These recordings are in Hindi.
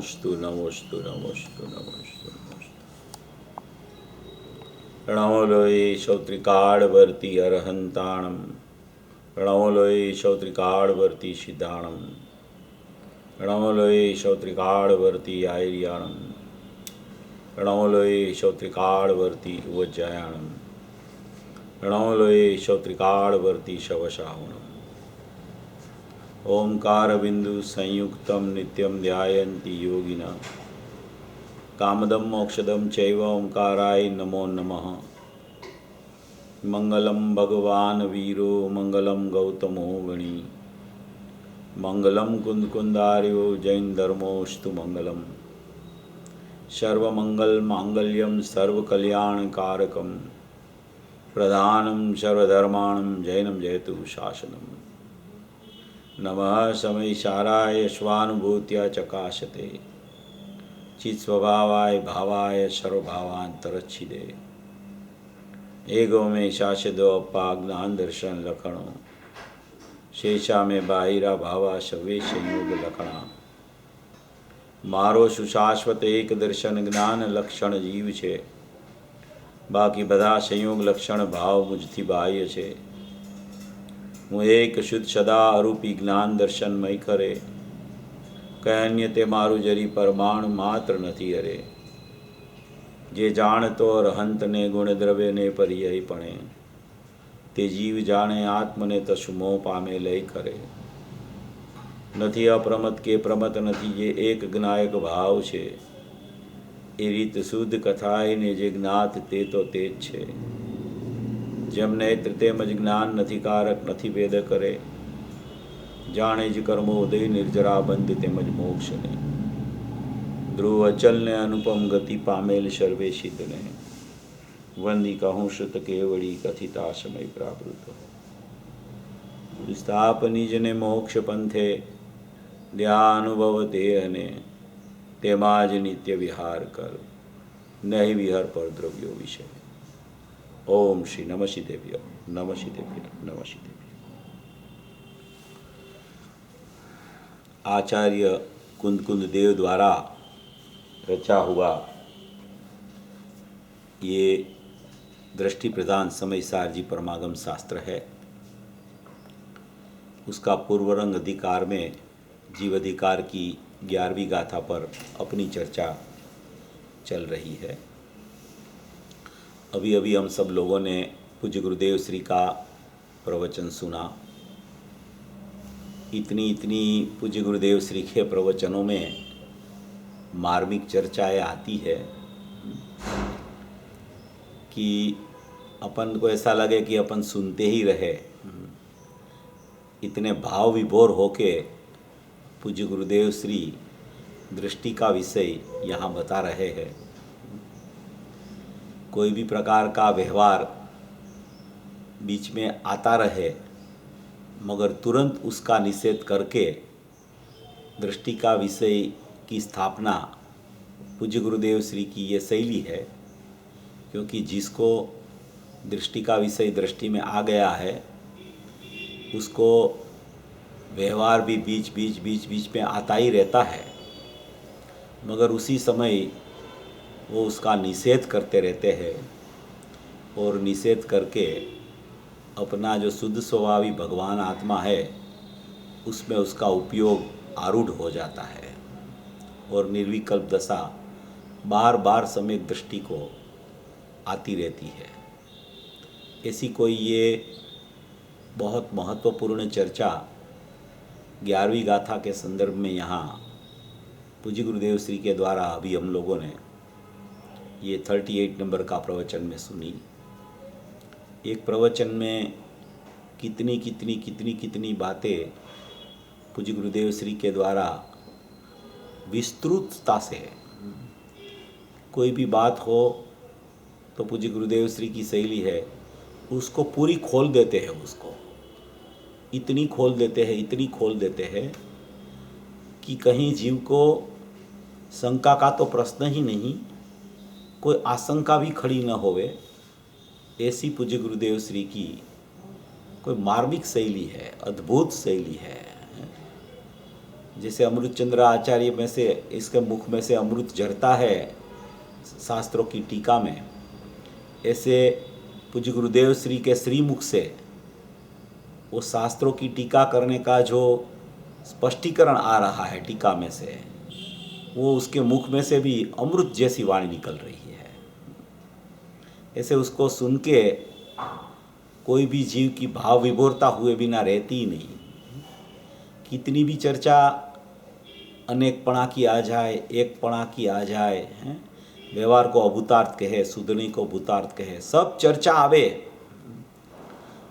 नमोस्तु नमोस्तु नमोस्तु नमोस्तु नमोस्तु। प्रणव लोये श्रोत्रिकाड़वर्ती अरहंताणम। प्रणव लोये श्रोत्रिकाड़वर्ती सिद्धाणम। प्रणव लोये श्रोत्रिकाड़वर्ती आयर्याणम। प्रणव लोये श्रोत्रिकाड़वर्ती उज्जयाणम। प्रणव लोये श्रोत्रिकाड़वर्ती शवशाहुणम। ओंकार बिंदु संयुक्तम नित्यम ध्यायन्ति योगिना। कामदम मोक्षदम चैव ओंकाराय नमो नमः। मंगलम भगवान वीरो मंगलम गौतमो गणी। मंगलम कुंदकुंदार्यो जैन धर्मोस्तु मंगलम। सर्वमंगल मांगल्यम सर्वकल्याणकारकम। प्रधानम सर्वधर्माणम जैनम जयतु शासनम। नमः समयसाराय स्वानुभूत्या चकाशते। चित्स्वभावाय भावाय सर्वभावांतरच्छिदे। एगो में शासदो अपा ज्ञान दर्शन लखणो। शेषा में बाहिरा भावा सवे संयोग लखणा। मारो सुशाश्वत एक दर्शन ज्ञान लक्षण जीव छे। बाकी बधा संयोग लक्षण भाव मुझथी बाह्य छे। હું એક શુદ્ધ સદા અરૂપી જ્ઞાન દર્શનમય કરે. કઈ અન્ય તે મારું જરી પરમાણુ માત્ર નથી હરે. જે જાણતો રહંતને ગુણ દ્રવ્યને પર્યાયપણે. તે જીવ જાણે આત્મને તસુ મોહ પામે લય કરે. નથી અપ્રમત કે પ્રમત નથી જે એક જ્ઞાયક ભાવ છે. એ રીત શુદ્ધ કથાઈને જે જ્ઞાત તે તો તે જ છે. જેમ નેત્ર તેમજ જ્ઞાન નથી કારક નથી ભેદ કરે. જાણે જ કર્મો ઉદય નિર્જરા બંધ તેમજ મોક્ષને. ધ્રુવ અચલને અનુપમ ગતિ પામેલ સર્વે સિદ્ધને. વંદી કહું શ્રુત કેવડી કથિતા સમય પ્રાવૃત. સ્થાપ નિજને મોક્ષ પંથે ધ્યાનુભવ તે અને તેમાં જ નિત્ય વિહાર કર. નહીં વિહર પર દ્રવ્યો વિષય. ओम श्री नमः शिदेव्य नमः शिदेव्य नमः शिदेव्य। आचार्य कुंद देव द्वारा रचा हुआ ये दृष्टि प्रधान समयसार जी परमागम शास्त्र है। उसका पूर्व रंग अधिकार में जीव अधिकार की 11वीं गाथा पर अपनी चर्चा चल रही है। अभी अभी हम सब लोगों ने पूज्य गुरुदेव श्री का प्रवचन सुना। इतनी पूज्य गुरुदेव श्री के प्रवचनों में मार्मिक चर्चाएं आती है कि अपन को ऐसा लगे कि अपन सुनते ही रहे। इतने भाव विभोर होके पूज्य गुरुदेव श्री दृष्टि का विषय यहाँ बता रहे हैं। कोई भी प्रकार का व्यवहार बीच में आता रहे मगर तुरंत उसका निषेध करके दृष्टि का विषय की स्थापना पूज्य गुरुदेव श्री की ये शैली है। क्योंकि जिसको दृष्टि का विषय दृष्टि में आ गया है उसको व्यवहार भी बीच में आता ही रहता है मगर उसी समय वो उसका निषेध करते रहते हैं और निषेध करके अपना जो शुद्ध स्वभावी भगवान आत्मा है उसमें उसका उपयोग आरूढ़ हो जाता है और निर्विकल्प दशा बार बार सम्यक दृष्टि को आती रहती है। ऐसी कोई ये बहुत महत्वपूर्ण चर्चा 11वीं गाथा के संदर्भ में यहाँ पूज्य गुरुदेव श्री के द्वारा अभी हम लोगों ने ये 38 नंबर का प्रवचन में सुनी। एक प्रवचन में कितनी बातें पूज्य गुरुदेव श्री के द्वारा विस्तृतता से कोई भी बात हो तो पूज्य गुरुदेव श्री की शैली है उसको पूरी खोल देते हैं। उसको इतनी खोल देते हैं कि कहीं जीव को शंका का तो प्रश्न ही नहीं, कोई आशंका भी खड़ी न होवे। ऐसी पूज्य गुरुदेव श्री की कोई मार्मिक शैली है, अद्भुत शैली है। जैसे अमृत चंद्र आचार्य में से इसके मुख में से अमृत झरता है शास्त्रों की टीका में, ऐसे पूज्य गुरुदेव श्री के श्रीमुख से वो शास्त्रों की टीका करने का जो स्पष्टीकरण आ रहा है टीका में से, वो उसके मुख में से भी अमृत जैसी वाणी निकल रही है। ऐसे उसको सुन के कोई भी जीव की भाव विभोरता हुए बिना रहती ही नहीं। कितनी भी चर्चा अनेकपणा की आ जाए, एकपणा की आ जाए, हैं, व्यवहार को अभूतार्थ कहे, सुधनी को भूतार्थ कहे, सब चर्चा आवे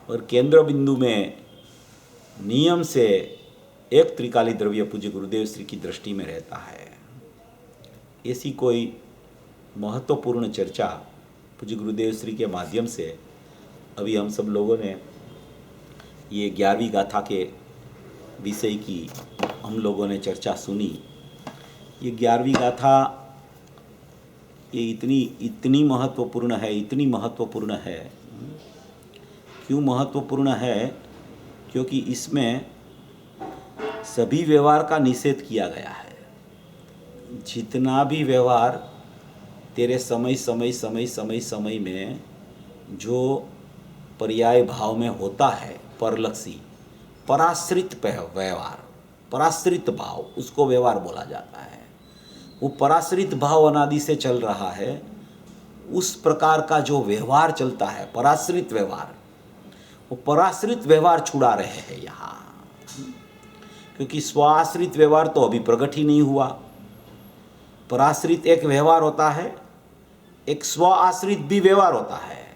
और केंद्र बिंदु में नियम से एक त्रिकाली द्रव्य पूज्य गुरुदेव श्री की दृष्टि में रहता है। ऐसी कोई महत्वपूर्ण चर्चा पूज्य गुरुदेव श्री के माध्यम से अभी हम सब लोगों ने ये 11वीं गाथा के विषय की हम लोगों ने चर्चा सुनी। ये 11वीं गाथा ये इतनी महत्वपूर्ण है, इतनी महत्वपूर्ण है। क्यों महत्वपूर्ण है? क्योंकि इसमें सभी व्यवहार का निषेध किया गया है। जितना भी व्यवहार तेरे समय में जो पर्याय भाव में होता है, परलक्षी पराश्रित व्यवहार, पराश्रित भाव, उसको व्यवहार बोला जाता है। वो पराश्रित भाव अनादि से चल रहा है। उस प्रकार का जो व्यवहार चलता है पराश्रित व्यवहार, वो पराश्रित व्यवहार छुड़ा रहे हैं यहाँ। क्योंकि स्वाश्रित व्यवहार तो अभी प्रकट ही नहीं हुआ। पराश्रित एक व्यवहार होता है, एक स्व आश्रित भी व्यवहार होता है,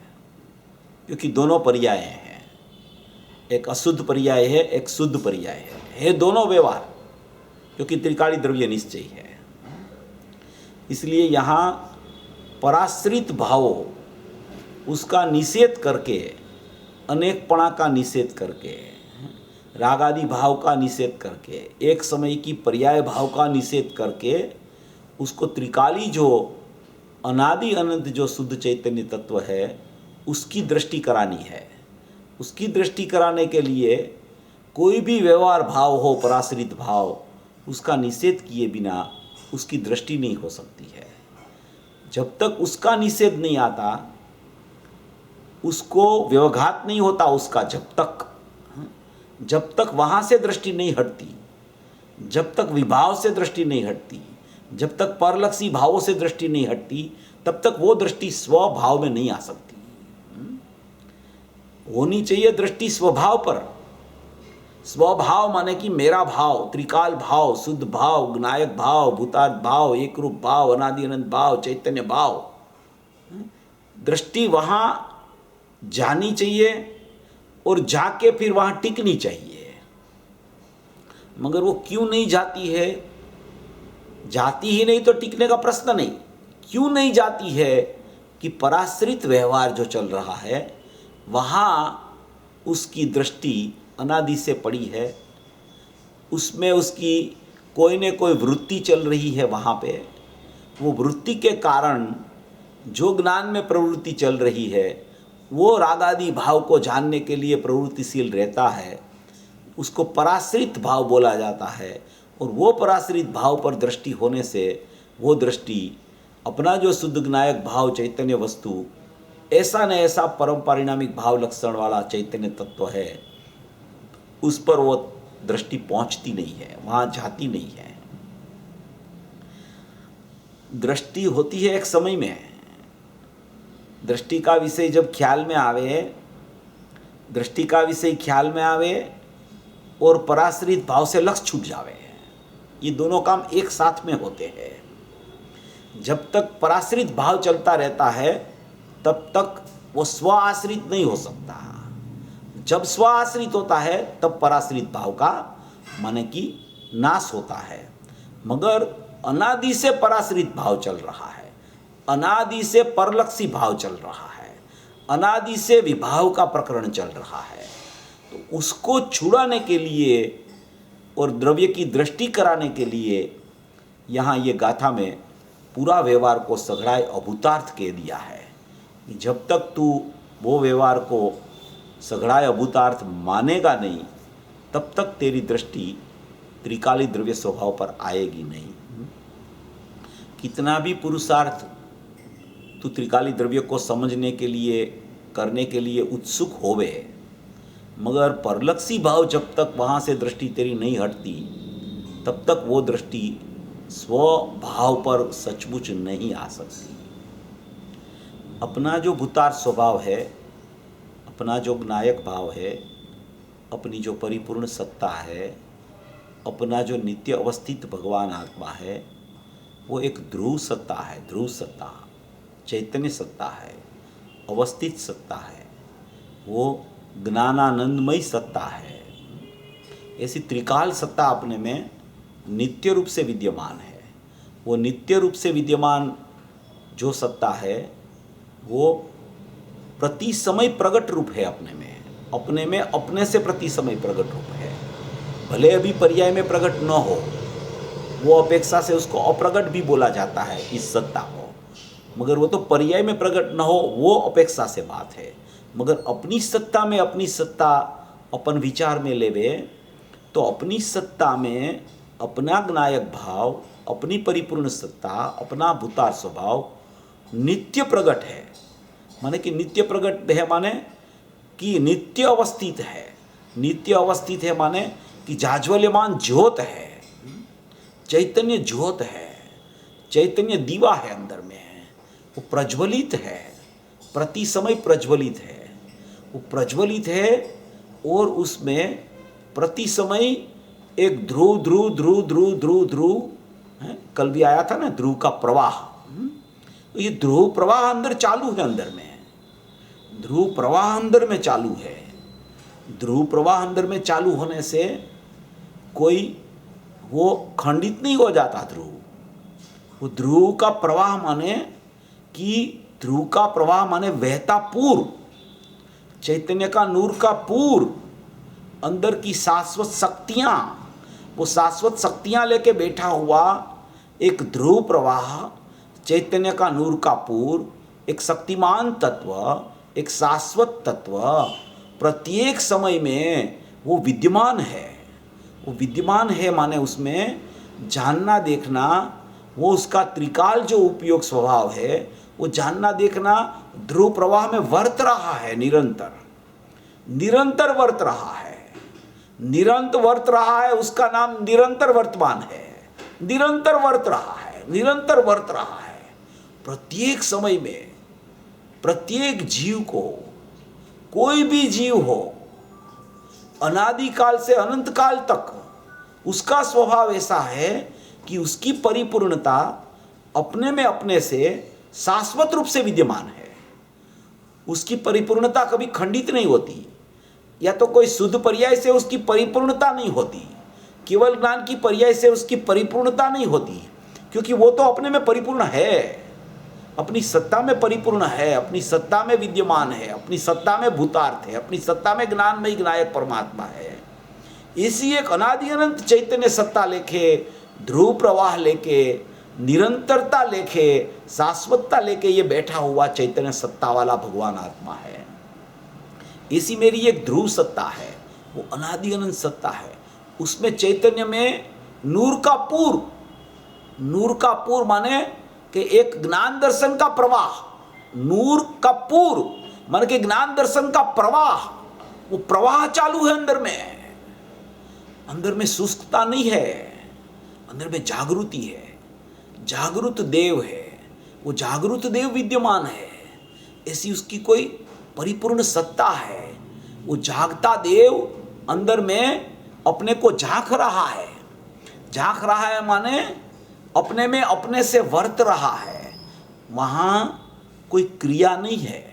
क्योंकि दोनों पर्याय हैं। एक अशुद्ध पर्याय है, एक शुद्ध पर्याय है दोनों व्यवहार, क्योंकि त्रिकाली द्रव्य निश्चय है। इसलिए यहाँ पराश्रित भाव उसका निषेध करके, अनेकपणा का निषेध करके, राग आदि भाव का निषेध करके, एक समय की पर्याय भाव का निषेध करके, उसको त्रिकाली जो अनादि अनंत जो शुद्ध चैतन्य तत्व है उसकी दृष्टि करानी है। उसकी दृष्टि कराने के लिए कोई भी व्यवहार भाव हो, पराश्रित भाव, उसका निषेध किए बिना उसकी दृष्टि नहीं हो सकती है। जब तक उसका निषेध नहीं आता, उसको व्यवघात नहीं होता उसका, जब तक वहाँ से दृष्टि नहीं हटती, जब तक विभाव से दृष्टि नहीं हटती, जब तक परलक्षी भावों से दृष्टि नहीं हटती, तब तक वो दृष्टि स्वभाव में नहीं आ सकती। होनी चाहिए दृष्टि स्वभाव पर। स्वभाव माने कि मेरा भाव, त्रिकाल भाव, शुद्ध भाव, नायक भाव, भूतार्थ भाव, एक रूप भाव, अनादि अनंत भाव, चैतन्य भाव। दृष्टि वहाँ जानी चाहिए और जाके फिर वहाँ टिकनी चाहिए। मगर वो क्यों नहीं जाती है? जाती ही नहीं तो टिकने का प्रश्न नहीं। क्यों नहीं जाती है? कि पराश्रित व्यवहार जो चल रहा है वहाँ उसकी दृष्टि अनादि से पड़ी है, उसमें उसकी कोई न कोई वृत्ति चल रही है। वहाँ पे वो वृत्ति के कारण जो ज्ञान में प्रवृत्ति चल रही है वो राग आदि भाव को जानने के लिए प्रवृत्तिशील रहता है, उसको पराश्रित भाव बोला जाता है। और वो पराश्रित भाव पर दृष्टि होने से वो दृष्टि अपना जो शुद्ध ज्ञायक भाव चैतन्य वस्तु, ऐसा न ऐसा परम परिणामिक भाव लक्षण वाला चैतन्य तत्व है, उस पर वो दृष्टि पहुंचती नहीं है, वहाँ जाती नहीं है। दृष्टि होती है एक समय में। दृष्टि का विषय जब ख्याल में आवे, दृष्टि का विषय ख्याल में आवे और पराश्रित भाव से लक्ष्य छूट जावे, ये दोनों काम एक साथ में होते हैं। जब तक पराश्रित भाव चलता रहता है तब तक वो स्व आश्रित नहीं हो सकता। जब स्व आश्रित होता है तब पराश्रित भाव का माने कि नाश होता है। मगर अनादि से पराश्रित भाव चल रहा है, अनादि से परलक्षी भाव चल रहा है, अनादि से विभाव का प्रकरण चल रहा है, तो उसको छुड़ाने के लिए और द्रव्य की दृष्टि कराने के लिए यहाँ ये गाथा में पूरा व्यवहार को सघड़ाए अभूतार्थ कह दिया है। जब तक तू वो व्यवहार को सघड़ाए अभूतार्थ मानेगा नहीं, तब तक तेरी दृष्टि त्रिकाली द्रव्य स्वभाव पर आएगी नहीं। कितना भी पुरुषार्थ तू त्रिकाली द्रव्य को समझने के लिए, करने के लिए उत्सुक होवे, मगर परलक्षी भाव जब तक वहाँ से दृष्टि तेरी नहीं हटती, तब तक वो दृष्टि स्वभाव पर सचमुच नहीं आ सकती। अपना जो भूतार स्वभाव है, अपना जो ज्ञायक भाव है, अपनी जो परिपूर्ण सत्ता है, अपना जो नित्य अवस्थित भगवान आत्मा है, वो एक ध्रुव सत्ता है, ध्रुव सत्ता, चैतन्य सत्ता है, अवस्थित सत्ता है, वो ज्ञानानंदमयी सत्ता है। ऐसी त्रिकाल सत्ता अपने में नित्य रूप से विद्यमान है। वो नित्य रूप से विद्यमान जो सत्ता है वो प्रति समय प्रकट रूप है अपने में अपने से प्रति समय प्रकट रूप है। भले अभी पर्याय में प्रकट न हो, वो अपेक्षा से उसको अप्रगट भी बोला जाता है इस सत्ता को, मगर वो तो पर्याय में प्रकट न हो, वो अपेक्षा से बात है। मगर अपनी सत्ता में अपनी सत्ता अपन विचार में लेवे तो अपनी सत्ता में अपना ज्ञायक भाव, अपनी परिपूर्ण सत्ता, अपना भूतार स्वभाव नित्य प्रकट है। माने कि नित्य प्रकट है माने कि नित्य अवस्थित है। नित्य अवस्थित है माने कि जाज्वल्यमान ज्योत है, चैतन्य ज्योत है, चैतन्य दीवा है अंदर में, वो प्रज्वलित है, प्रति समय प्रज्वलित है, वो प्रज्वलित है और उसमें प्रति समय एक ध्रुव ध्रुव ध्रुव ध्रुव ध्रुव ध्रुव है। कल भी आया था ना ध्रुव का प्रवाह। तो ये ध्रुव प्रवाह अंदर चालू है, अंदर में ध्रुव प्रवाह अंदर में चालू है। ध्रुव प्रवाह अंदर में चालू होने से कोई वो खंडित नहीं हो जाता ध्रुव। वो ध्रुव का प्रवाह माने कि ध्रुव का प्रवाह माने बहता पूर्व, चैतन्य का नूर का पूर्व, अंदर की शाश्वत शक्तियाँ, वो शाश्वत शक्तियाँ लेके बैठा हुआ एक ध्रुव प्रवाह, चैतन्य का नूर का पूर्व, एक शक्तिमान तत्व, एक शाश्वत तत्व प्रत्येक समय में वो विद्यमान है। वो विद्यमान है माने उसमें जानना देखना, वो उसका त्रिकाल जो उपयोग स्वभाव है, वो जानना देखना ध्रुव प्रवाह में वर्त रहा है, निरंतर निरंतर वर्त रहा है, निरंतर वर्त रहा है। उसका नाम निरंतर वर्तमान है, निरंतर वर्त रहा है, निरंतर वर्त रहा है। प्रत्येक समय में प्रत्येक जीव को, कोई भी जीव हो, अनादिकाल से अनंत काल तक उसका स्वभाव ऐसा है कि उसकी परिपूर्णता अपने में अपने से शाश्वत रूप से विद्यमान है। उसकी परिपूर्णता कभी खंडित नहीं होती, या तो कोई शुद्ध पर्याय से उसकी परिपूर्णता नहीं होती, केवल ज्ञान की पर्याय से उसकी परिपूर्णता नहीं होती, क्योंकि वो तो अपने में परिपूर्ण है, अपनी सत्ता में परिपूर्ण है, अपनी सत्ता में विद्यमान है, अपनी सत्ता में भूतार्थ है, अपनी सत्ता में ज्ञानमय ज्ञायक परमात्मा है। इसी एक अनादि अनंत चैतन्य सत्ता लेके, ध्रुव प्रवाह लेके, निरंतरता लेके, शाश्वतता लेके ये बैठा हुआ चैतन्य सत्ता वाला भगवान आत्मा है। इसी मेरी एक ध्रुव सत्ता है, वो अनादि अनंत सत्ता है। उसमें चैतन्य में नूर का पूर्व, नूर का पूर्व माने कि एक ज्ञान दर्शन का प्रवाह, नूर का पूर्व माने कि ज्ञान दर्शन का प्रवाह, वो प्रवाह चालू है अंदर में। अंदर में शुष्कता नहीं है, अंदर में जागृति है, जागृत देव है, वो जागृत देव विद्यमान है। ऐसी उसकी कोई परिपूर्ण सत्ता है। वो जागता देव अंदर में अपने को झांक रहा है। झांक रहा है माने अपने में अपने से वर्त रहा है। वहाँ कोई क्रिया नहीं है,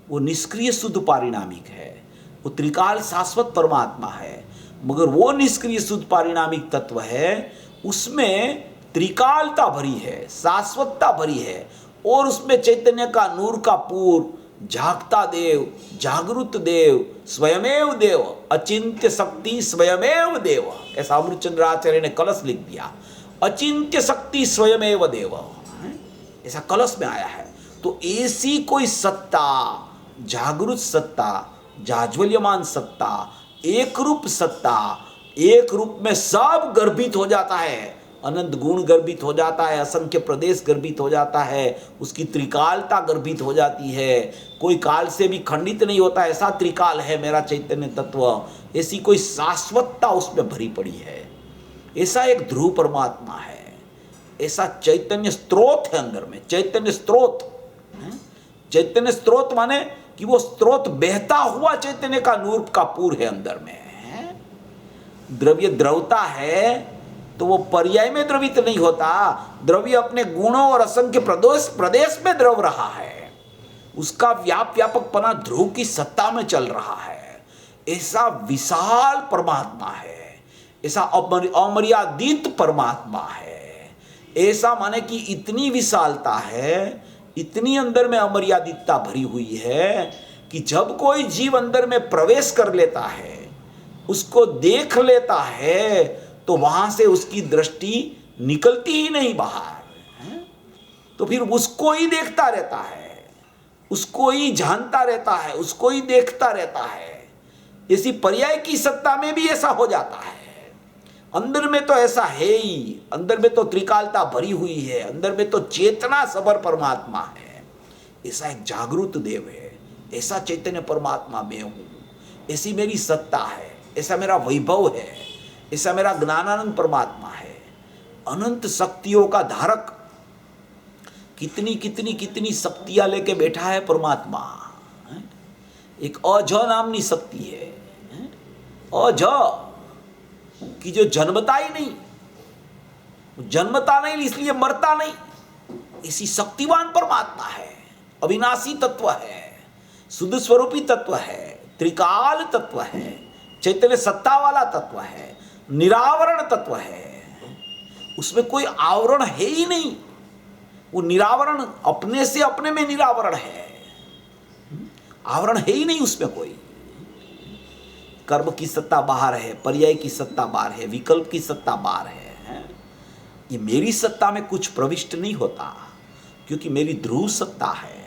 वो निष्क्रिय शुद्ध पारिणामिक है, वो त्रिकाल शाश्वत परमात्मा है। मगर वो निष्क्रिय शुद्ध पारिणामिक तत्व है, उसमें त्रिकालता भरी है, शाश्वतता भरी है, और उसमें चैतन्य का नूर का पूर्व, झांकता देव, जागृत देव, स्वयमेव देव, अचिंत्य शक्ति स्वयमेव देव। ऐसा अमृतचंद्राचार्य ने कलश लिख दिया, अचिंत्य शक्ति स्वयमेव देव, ऐसा कलश में आया है। तो ऐसी कोई सत्ता, जागृत सत्ता, जाज्वल्यमान सत्ता, एक रूप सत्ता, एक रूप में सब गर्भित हो जाता है, अनंत गुण गर्भित हो जाता है, असंख्य प्रदेश गर्भित हो जाता है, उसकी त्रिकालता गर्भित हो जाती है, कोई काल से भी खंडित नहीं होता, ऐसा त्रिकाल है मेरा चैतन्य तत्व। ऐसी कोई शाश्वतता उसमें भरी पड़ी है। ऐसा एक ध्रुव परमात्मा है, ऐसा चैतन्य स्रोत है अंदर में। चैतन्य स्रोत, चैतन्य स्रोत माने कि वो स्रोत बहता हुआ चैतन्य का नूर का पूर है अंदर में। द्रव्य द्रवता है तो वो पर्याय में द्रवित नहीं होता, द्रव्य अपने गुणों और असंख्य प्रदेश में द्रव रहा है, उसका व्यापकपना ध्रुव की सत्ता में चल रहा है। ऐसा विशाल परमात्मा है, ऐसा अमर्यादित परमात्मा है। ऐसा माने कि इतनी विशालता है, इतनी अंदर में अमर्यादितता भरी हुई है कि जब कोई जीव अंदर में प्रवेश कर लेता है, उसको देख लेता है, तो वहां से उसकी दृष्टि निकलती ही नहीं बाहर। तो फिर उसको ही देखता रहता है, उसको ही जानता रहता है, उसको ही देखता रहता है। इसी पर्याय की सत्ता में भी ऐसा हो जाता है। अंदर में तो ऐसा है ही, अंदर में तो त्रिकालता भरी हुई है, अंदर में तो चेतना सबर परमात्मा है। ऐसा एक जागृत देव है, ऐसा चैतन्य परमात्मा मैं हूं, ऐसी मेरी सत्ता है, ऐसा मेरा वैभव है, ऐसा मेरा ज्ञानानंद परमात्मा है। अनंत शक्तियों का धारक, कितनी कितनी कितनी शक्तियां लेके बैठा है परमात्मा। एक अज नामनी शक्ति है, अज, कि जो जन्मता ही नहीं, जन्मता नहीं इसलिए मरता नहीं, इसी शक्तिवान परमात्मा है। अविनाशी तत्व है, शुद्ध स्वरूपी तत्व है, त्रिकाल तत्व है, चैतन्य सत्ता वाला तत्व है, निरावरण तत्व है। उसमें कोई आवरण है ही नहीं, वो निरावरण अपने से अपने में निरावरण है, आवरण है ही नहीं उसमें कोई। कर्म की सत्ता बाहर है, पर्याय की सत्ता बाहर है, विकल्प की सत्ता बाहर है। ये मेरी सत्ता में कुछ प्रविष्ट नहीं होता, क्योंकि मेरी ध्रुव सत्ता है,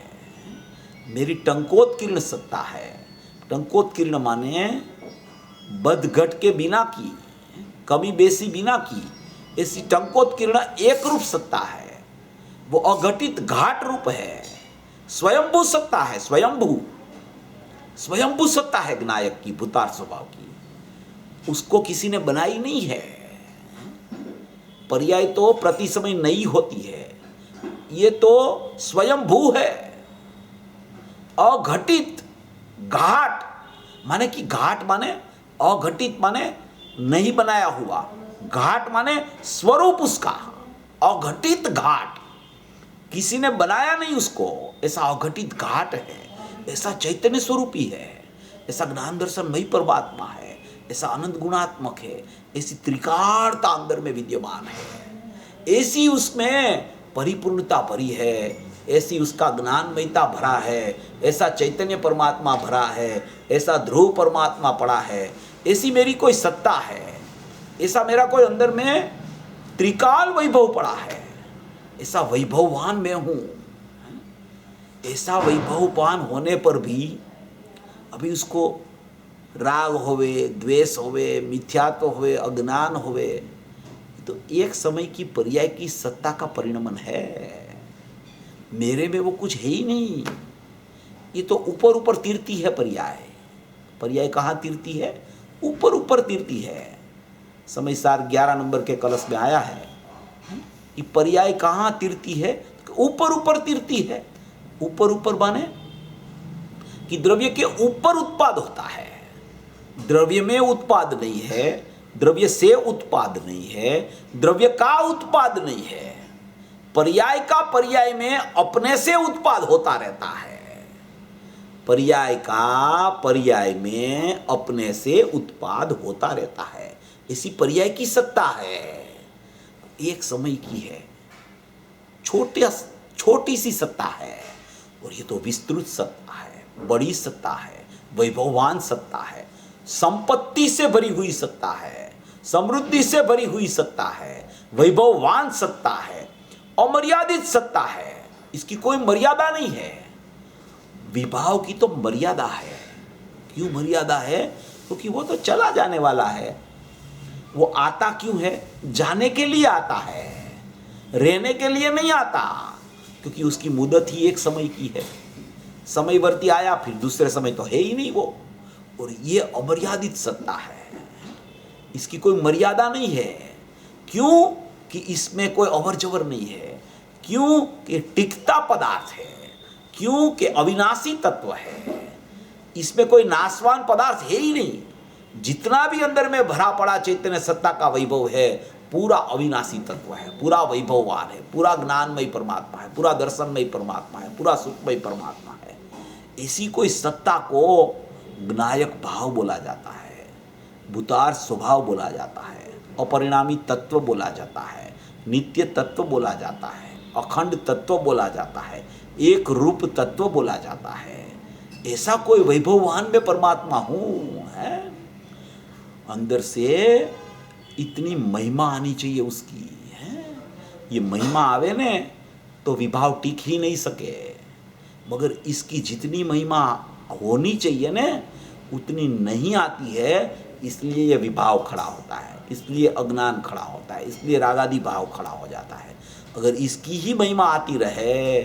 मेरी टंकोत्कीर्ण सत्ता है। टंकोत्कीर्ण माने बद घट के बिना की, कमी बेसी बिना की, ऐसी टंकोत्कीर्ण एक रूप सत्ता है। वो अघटित घाट रूप है, स्वयंभू सत्ता है, स्वयंभू स्वयंभू सत्ता है विनायक की, भूतार स्वभाव की। उसको किसी ने बनाई नहीं है। पर्याय तो प्रति समय नई होती है, ये तो स्वयंभू है। अघटित घाट माने कि घाट माने अघटित माने नहीं बनाया हुआ, घाट माने स्वरूप उसका। अघटित घाट, किसी ने बनाया नहीं उसको, ऐसा अघटित घाट है, ऐसा चैतन्य स्वरूपी है, ऐसा ज्ञान दर्शनमयी परमात्मा है, ऐसा अनंत गुणात्मक है, ऐसी त्रिकालता अंदर में विद्यमान है, ऐसी उसमें परिपूर्णता भरी है, ऐसी उसका ज्ञानमयता भरा है, ऐसा चैतन्य परमात्मा भरा है, ऐसा ध्रुव परमात्मा पड़ा है, ऐसी मेरी कोई सत्ता है, ऐसा मेरा कोई अंदर में त्रिकाल वैभव पड़ा है, ऐसा वैभववान मैं हूं। ऐसा वैभववान होने पर भी अभी उसको राग होवे, द्वेष होवे, मिथ्यात्व होवे, अज्ञान होवे, तो एक समय की पर्याय की सत्ता का परिणमन है। मेरे में वो कुछ है ही नहीं, ये तो ऊपर ऊपर तीरती है पर्याय। पर्याय कहाँ तीरती है? ऊपर ऊपर तीरती है। समय सार 11 नंबर के कलश में आया है कि पर्याय कहाँ तीरती है? ऊपर ऊपर तीरती है। ऊपर ऊपर माने कि द्रव्य के ऊपर उत्पाद होता है, द्रव्य में उत्पाद नहीं है, द्रव्य से उत्पाद नहीं है, द्रव्य का उत्पाद नहीं है। पर्याय का पर्याय में अपने से उत्पाद होता रहता है, पर्याय का पर्याय में अपने से उत्पाद होता रहता है। इसी पर्याय की सत्ता है, एक समय की है, छोटी सी सत्ता है, और ये तो विस्तृत सत्ता है, बड़ी सत्ता है, वैभववान सत्ता है, संपत्ति से भरी हुई सत्ता है, समृद्धि से भरी हुई सत्ता है, वैभववान सत्ता है, अमर्यादित सत्ता है। इसकी कोई मर्यादा नहीं है। विभाव की तो मर्यादा है। क्यों मर्यादा है? क्योंकि वो तो चला जाने वाला है। वो आता क्यों है? जाने के लिए आता है, रहने के लिए नहीं आता, क्योंकि उसकी मुदत ही एक समय की है। समयवर्ती आया, फिर दूसरे समय तो है ही नहीं वो। और ये अमर्यादित सत्ता है, इसकी कोई मर्यादा नहीं है। क्यों? कि इसमें कोई अवर जवर नहीं है। क्यों? कि टिकता पदार्थ है। क्यों? कि अविनाशी तत्व है। इसमें कोई नाशवान पदार्थ है ही नहीं। जितना भी अंदर में भरा पड़ा चैतन्य सत्ता का वैभव है, पूरा अविनाशी तत्व है, पूरा वैभववान है, पूरा ज्ञानमय परमात्मा है, पूरा दर्शनमय परमात्मा है, पूरा सुखमय परमात्मा है। इसी कोई सत्ता को ज्ञायक भाव बोला जाता है, भूतार स्वभाव बोला जाता है, अपरिणामी तत्व बोला जाता है, नित्य तत्व बोला जाता है, अखंड तत्व बोला जाता है, एक रूप तत्व बोला जाता है। ऐसा कोई वैभववान में परमात्मा हूँ है। अंदर से इतनी महिमा आनी चाहिए उसकी है। ये महिमा आवे ने तो विभाव टिक ही नहीं सके, मगर इसकी जितनी महिमा होनी चाहिए ने उतनी नहीं आती है। इसलिए ये विभाव खड़ा होता है, इसलिए अज्ञान खड़ा होता है, इसलिए रागादि भाव खड़ा हो जाता है। अगर इसकी ही महिमा आती रहे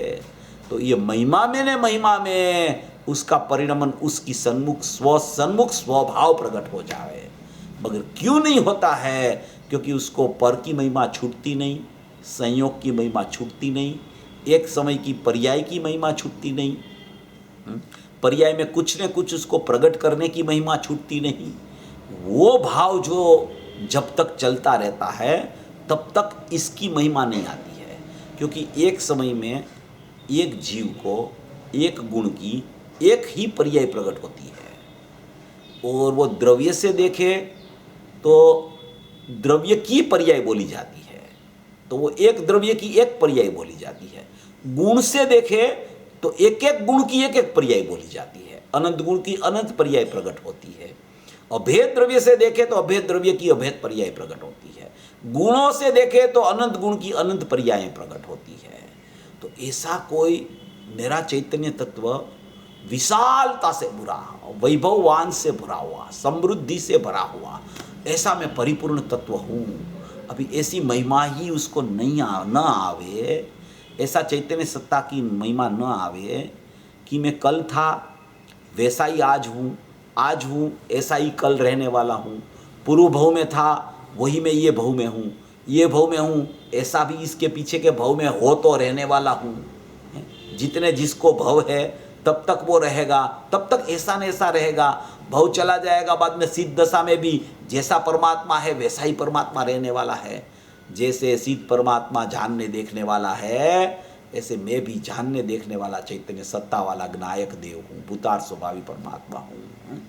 तो ये महिमा में उसका परिणमन उसकी सन्मुख स्वभाव प्रकट हो जाए। मगर क्यों नहीं होता है? क्योंकि उसको पर की महिमा छूटती नहीं, संयोग की महिमा छूटती नहीं, एक समय की पर्याय की महिमा छूटती नहीं, पर्याय में कुछ न कुछ उसको प्रकट करने की महिमा छूटती नहीं। वो भाव जो जब तक चलता रहता है तब तक इसकी महिमा नहीं आती है। क्योंकि एक समय में एक जीव को एक गुण की एक ही पर्याय प्रकट होती है, और वो द्रव्य से देखे तो द्रव्य की पर्याय बोली जाती है, तो वो एक द्रव्य की एक पर्याय बोली जाती है। गुण से देखे तो एक एक गुण की एक एक पर्याय बोली जाती है, अनंत गुण की अनंत पर्याय प्रकट होती है। अभेद द्रव्य से देखे तो अभेद द्रव्य की अभेद पर्याय प्रकट होती है। गुणों से देखे तो अनंत गुण की अनंत पर्याय प्रकट होती है। तो ऐसा कोई मेरा चैतन्य तत्व विशालता से भरा, वैभववान से भरा हुआ, समृद्धि से भरा हुआ, ऐसा मैं परिपूर्ण तत्व हूँ। अभी ऐसी महिमा ही उसको न आवे, ऐसा चैतन्य सत्ता की महिमा न आवे कि मैं कल था वैसा ही आज हूँ, ऐसा ही कल रहने वाला हूँ, पूर्व भव में था वही मैं ये भव में हूँ, ये भव में हूँ, ऐसा भी इसके पीछे के भव में हो तो रहने वाला हूँ। जितने जिसको भव है तब तक वो रहेगा, तब तक ऐसा न ऐसा रहेगा। भव चला जाएगा, बाद में सिद्ध दशा में भी जैसा परमात्मा है वैसा ही परमात्मा रहने वाला है। जैसे सिद्ध परमात्मा जानने देखने वाला है, ऐसे मैं भी जानने देखने वाला चैतन्य सत्ता वाला ज्ञायक देव हूँ, भूतार स्वभावी परमात्मा हूँ।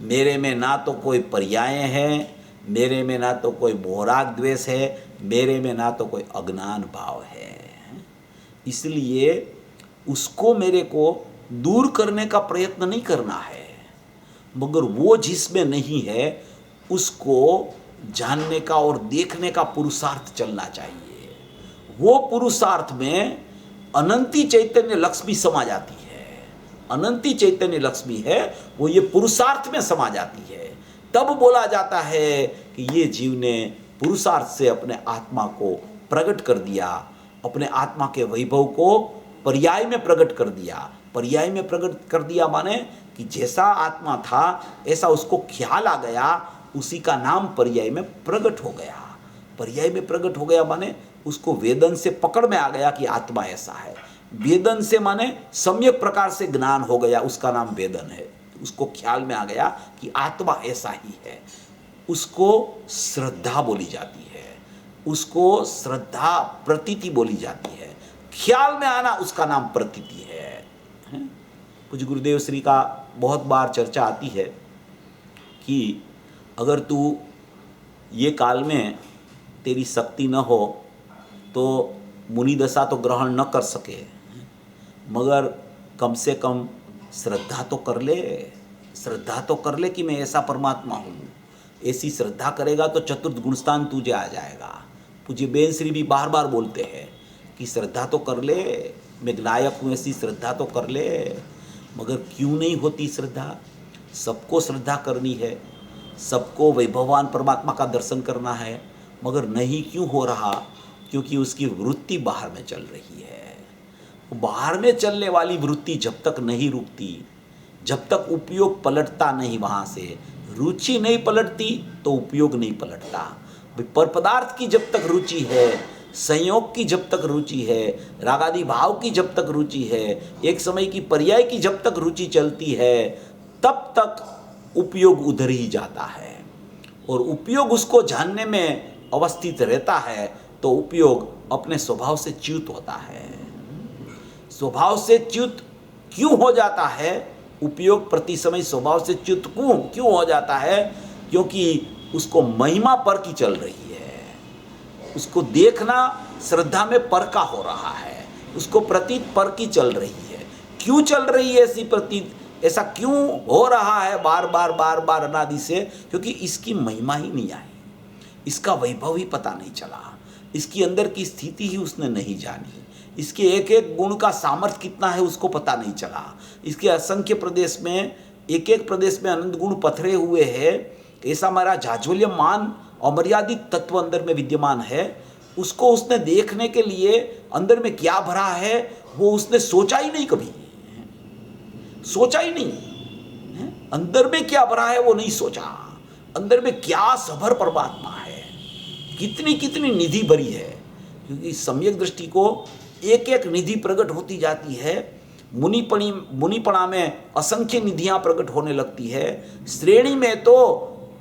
मेरे में ना तो कोई पर्याय है, मेरे में ना तो कोई मोहराग द्वेष है, मेरे में ना तो कोई अज्ञान भाव है। इसलिए उसको मेरे को दूर करने का प्रयत्न नहीं करना है, मगर वो जिसमें नहीं है उसको जानने का और देखने का पुरुषार्थ चलना चाहिए। वो पुरुषार्थ में अनंती चैतन्य लक्ष्मी समा जाती है। अनंती चैतन्य लक्ष्मी है वो ये पुरुषार्थ में समा जाती है। तब बोला जाता है कि ये जीव ने पुरुषार्थ से अपने आत्मा को प्रकट कर दिया, अपने आत्मा के वैभव को पर्याय में प्रकट कर दिया। पर्याय में प्रकट कर दिया माने कि जैसा आत्मा था ऐसा उसको ख्याल आ गया, उसी का नाम पर्याय में प्रकट हो गया। पर्याय में प्रकट हो गया माने उसको वेदन से पकड़ में आ गया कि आत्मा ऐसा है। वेदन से माने सम्यक प्रकार से ज्ञान हो गया, उसका नाम वेदन है। उसको ख्याल में आ गया कि आत्मा ऐसा ही है। उसको श्रद्धा बोली जाती है, उसको श्रद्धा प्रतीति बोली जाती है। ख्याल में आना उसका नाम प्रतीति है। कुछ गुरुदेव श्री का बहुत बार चर्चा आती है कि अगर तू ये काल में तेरी शक्ति न हो तो मुनि दशा तो ग्रहण न कर सके, मगर कम से कम श्रद्धा तो कर ले, श्रद्धा तो कर ले कि मैं ऐसा परमात्मा हूँ। ऐसी श्रद्धा करेगा तो चतुर्थ गुणस्थान तुझे आ जाएगा। पूज्य बेन श्री भी बार बार बोलते हैं कि श्रद्धा तो कर ले, मैं ज्ञायक हूँ, ऐसी श्रद्धा तो कर ले। मगर क्यों नहीं होती श्रद्धा? सबको श्रद्धा करनी है, सबको वैभवान परमात्मा का दर्शन करना है, मगर नहीं क्यों हो रहा? क्योंकि उसकी वृत्ति बाहर में चल रही है। बाहर में चलने वाली वृत्ति जब तक नहीं रुकती, जब तक उपयोग पलटता नहीं, वहाँ से रुचि नहीं पलटती तो उपयोग नहीं पलटता। पर पदार्थ की जब तक रुचि है, संयोग की जब तक रुचि है, रागादि भाव की जब तक रुचि है, एक समय की पर्याय की जब तक रुचि चलती है, तब तक उपयोग उधर ही जाता है। और उपयोग उसको जानने में अवस्थित रहता है तो उपयोग अपने स्वभाव से च्युत होता है। स्वभाव से च्युत क्यों हो जाता है? उपयोग प्रति समय स्वभाव से च्युत क्यों हो जाता है? क्योंकि उसको महिमा पर की चल रही है, उसको देखना श्रद्धा में पर का हो रहा है, उसको प्रतीत पर की चल रही है। क्यों चल रही है ऐसी प्रतीत? ऐसा क्यों हो रहा है बार बार अनादि से? क्योंकि इसकी महिमा ही नहीं आई, इसका वैभव ही पता नहीं चला, इसकी अंदर की स्थिति ही उसने नहीं जानी, इसके एक एक गुण का सामर्थ्य कितना है उसको पता नहीं चला। इसके असंख्य प्रदेश में, एक एक प्रदेश में अनंत गुण पथरे हुए हैं। ऐसा हमारा जाज्वल्यमान अमर्यादित तत्व अंदर में विद्यमान है। उसको उसने देखने के लिए अंदर में क्या भरा है वो उसने सोचा ही नहीं, कभी सोचा ही नहीं। अंदर में क्या भरा है वो नहीं सोचा। अंदर में क्या सभर परमात्मा है, कितनी कितनी निधि भरी है। क्योंकि सम्यक दृष्टि को एक एक निधि प्रकट होती जाती है। मुनिपणा में असंख्य निधियां प्रकट होने लगती है। श्रेणी में तो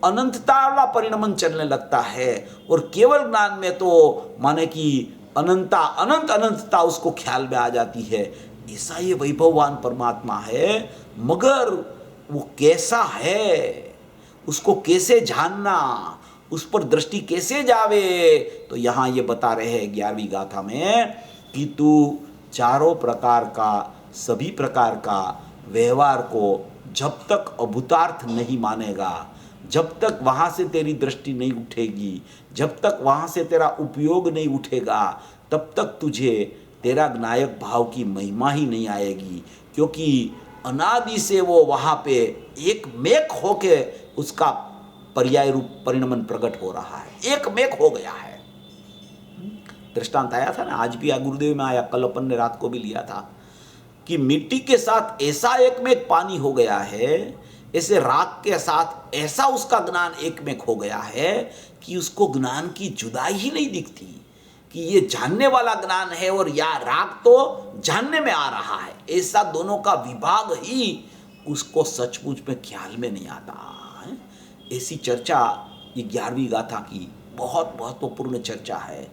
अनंतता वाला परिणमन चलने लगता है, और केवल ज्ञान में तो माने कि अनंतता उसको ख्याल में आ जाती है। ऐसा ये वैभववान परमात्मा है, मगर वो कैसा है, उसको कैसे जानना, उस पर दृष्टि कैसे जावे? तो यहाँ ये बता रहे हैं 11वीं गाथा में कि तू चारों प्रकार का, सभी प्रकार का व्यवहार को जब तक अभूतार्थ नहीं मानेगा, जब तक वहाँ से तेरी दृष्टि नहीं उठेगी, जब तक वहाँ से तेरा उपयोग नहीं उठेगा, तब तक तुझे तेरा ज्ञायक भाव की महिमा ही नहीं आएगी। क्योंकि अनादि से वो वहाँ पे एक मेक होके उसका पर्याय रूप परिणमन प्रकट हो रहा है, एक मेक हो गया है। दृष्टांत आया था ना, आज भी गुरुदेव में आया, कल अपन ने रात को भी लिया था कि मिट्टी के साथ ऐसा एक मेक पानी हो गया है, ऐसे राग के साथ ऐसा उसका ज्ञान एक में खो गया है कि उसको ज्ञान की जुदाई ही नहीं दिखती कि ये जानने वाला ज्ञान है और या राग तो जानने में आ रहा है। ऐसा दोनों का विभाग ही उसको सचमुच में ख्याल में नहीं आता है। ऐसी चर्चा ये 11वीं गाथा की बहुत महत्वपूर्ण चर्चा है।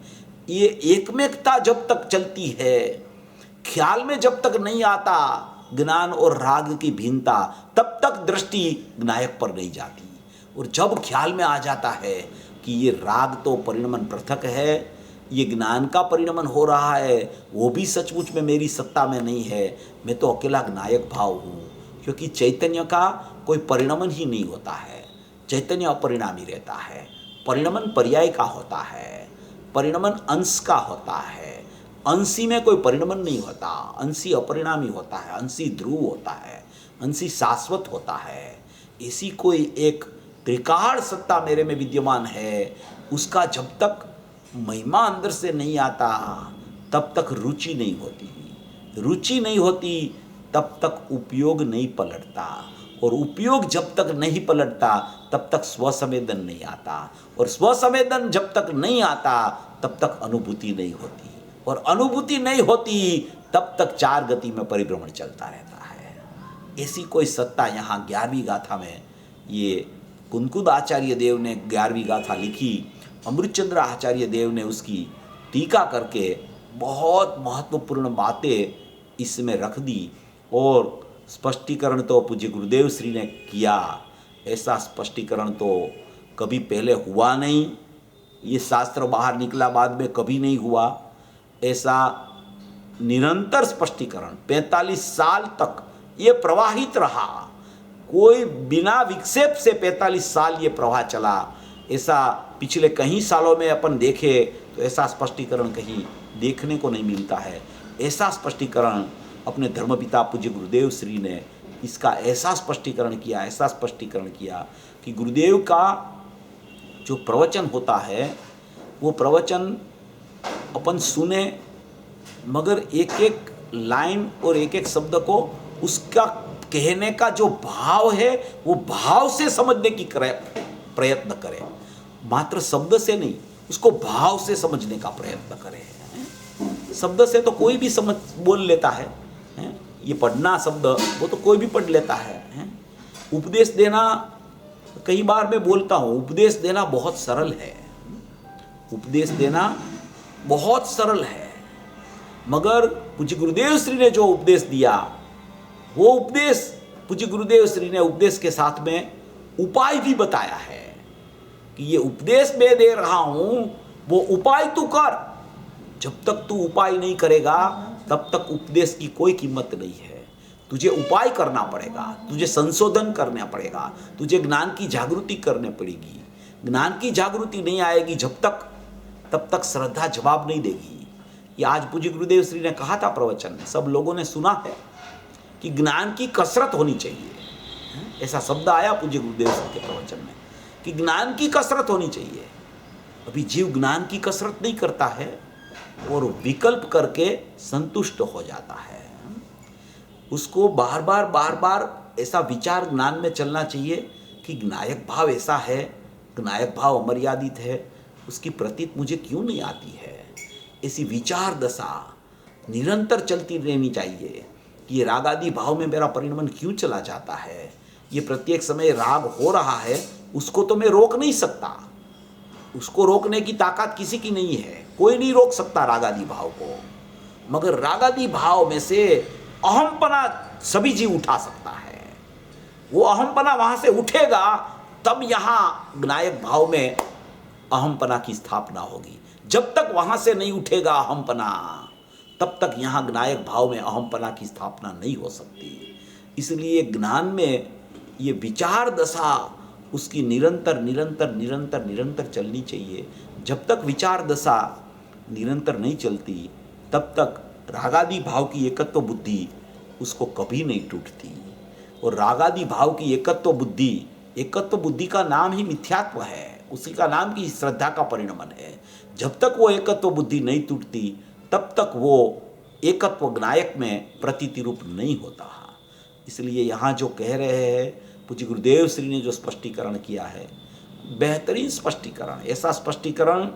ये एकमेकता जब तक चलती है, ख्याल में जब तक नहीं आता ज्ञान और राग की भिन्नता, तब तक दृष्टि ज्ञायक पर नहीं जाती। और जब ख्याल में आ जाता है कि ये राग तो परिणमन पृथक है, ये ज्ञान का परिणमन हो रहा है, वो भी सचमुच में मेरी सत्ता में नहीं है, मैं तो अकेला ज्ञायक भाव हूँ। क्योंकि चैतन्य का कोई परिणमन ही नहीं होता है, चैतन्य अपरिणामी रहता है। परिणमन पर्याय का होता है, परिणमन अंश का होता है। अंशी में कोई परिणमन नहीं होता, अंशी अपरिणामी होता है, अंशी ध्रुव होता है, अंशी शाश्वत होता है। ऐसी कोई एक त्रिकाल सत्ता मेरे में विद्यमान है, उसका जब तक महिमा अंदर से नहीं आता तब तक रुचि नहीं होती, रुचि नहीं होती तब तक उपयोग नहीं पलटता, और उपयोग जब तक नहीं पलटता तब तक स्वसंवेदन नहीं आता, और स्वसंवेदन जब तक नहीं आता तब तक अनुभूति नहीं होती, और अनुभूति नहीं होती तब तक चार गति में परिभ्रमण चलता रहता है। ऐसी कोई सत्ता यहाँ 11वीं गाथा में ये कुंकुद आचार्य देव ने 11वीं गाथा लिखी, अमृतचंद्र आचार्य देव ने उसकी टीका करके बहुत महत्वपूर्ण बातें इसमें रख दी, और स्पष्टीकरण तो पूज्य गुरुदेव श्री ने किया। ऐसा स्पष्टीकरण तो कभी पहले हुआ नहीं, ये शास्त्र बाहर निकला बाद में कभी नहीं हुआ। ऐसा निरंतर स्पष्टीकरण 45 साल तक ये प्रवाहित रहा, कोई बिना विक्षेप से 45 साल ये प्रवाह चला। ऐसा पिछले कई सालों में अपन देखे तो ऐसा स्पष्टीकरण कहीं देखने को नहीं मिलता है। ऐसा स्पष्टीकरण अपने धर्मपिता पूज्य गुरुदेव श्री ने इसका ऐसा स्पष्टीकरण किया, ऐसा स्पष्टीकरण किया कि गुरुदेव का जो प्रवचन होता है वो प्रवचन अपन सुने, मगर एक एक लाइन और एक एक शब्द को उसका कहने का जो भाव है वो भाव से समझने की प्रयत्न करें, मात्र शब्द से नहीं, उसको भाव से समझने का प्रयत्न करें। शब्द से तो कोई भी समझ बोल लेता है, ये पढ़ना शब्द वो तो कोई भी पढ़ लेता है। उपदेश देना, कई बार मैं बोलता हूँ, उपदेश देना बहुत सरल है, उपदेश देना बहुत सरल है, मगर पूज्य गुरुदेव श्री ने जो उपदेश दिया वो उपदेश, पूज्य गुरुदेव श्री ने उपदेश के साथ में उपाय भी बताया है कि ये उपदेश मैं दे रहा हूँ, वो उपाय तू कर। जब तक तू उपाय नहीं करेगा तब तक उपदेश की कोई कीमत नहीं है। तुझे उपाय करना पड़ेगा, तुझे संशोधन करना पड़ेगा, तुझे ज्ञान की जागृति करनी पड़ेगी। ज्ञान की जागृति नहीं आएगी जब तक, तब तक श्रद्धा जवाब नहीं देगी। ये आज पूज्य गुरुदेव श्री ने कहा था प्रवचन में, सब लोगों ने सुना है कि ज्ञान की कसरत होनी चाहिए। ऐसा शब्द आया पूज्य गुरुदेव श्री के प्रवचन में कि ज्ञान की कसरत होनी चाहिए। अभी जीव ज्ञान की कसरत नहीं करता है और विकल्प करके संतुष्ट हो जाता है। उसको बार बार ऐसा विचार ज्ञान में चलना चाहिए कि ज्ञायक भाव ऐसा है, ज्ञायक भाव अमर्यादित है, उसकी प्रतीत मुझे क्यों नहीं आती है। ऐसी विचार दशा निरंतर चलती रहनी चाहिए कि ये राग आदि भाव में मेरा परिणमन क्यों चला जाता है। ये प्रत्येक समय राग हो रहा है, उसको तो मैं रोक नहीं सकता, उसको रोकने की ताकत किसी की नहीं है, कोई नहीं रोक सकता राग आदि भाव को, मगर राग आदि भाव में से अहमपना सभी जीव उठा सकता है। वो अहमपना वहां से उठेगा तब यहाँ ज्ञायक भाव में अहमपना की स्थापना होगी। जब तक वहां से नहीं उठेगा अहमपना, तब तक यहाँ ज्ञायक भाव में अहमपना की स्थापना नहीं हो सकती। इसलिए ज्ञान में ये विचार दशा उसकी निरंतर चलनी चाहिए। जब तक विचार दशा निरंतर नहीं चलती तब तक रागादि भाव की एकत्व बुद्धि उसको कभी नहीं टूटती। और रागादि भाव की एकत्व बुद्धि का नाम ही मिथ्यात्व है, उसी का नाम की श्रद्धा का परिणमन है। जब तक वो एकत्व बुद्धि नहीं टूटती तब तक वो एकत्व ज्ञायक में प्रतीति रूप नहीं होता। इसलिए यहाँ जो कह रहे हैं पूज्य गुरुदेव श्री ने जो स्पष्टीकरण किया है, बेहतरीन स्पष्टीकरण। ऐसा स्पष्टीकरण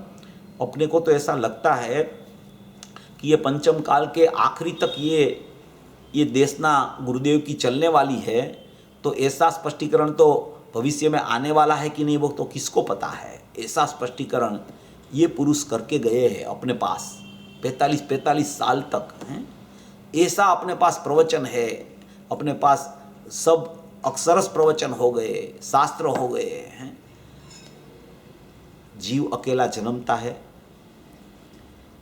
अपने को तो ऐसा लगता है कि ये पंचम काल के आखिरी तक ये देशना गुरुदेव की चलने वाली है, तो ऐसा स्पष्टीकरण तो भविष्य में आने वाला है कि नहीं वो तो किसको पता है। ऐसा स्पष्टीकरण ये पुरुष करके गए हैं अपने पास 45 साल तक हैं। ऐसा अपने पास प्रवचन है, अपने पास सब अक्षरस प्रवचन हो गए, शास्त्र हो गए हैं। जीव अकेला जन्मता है,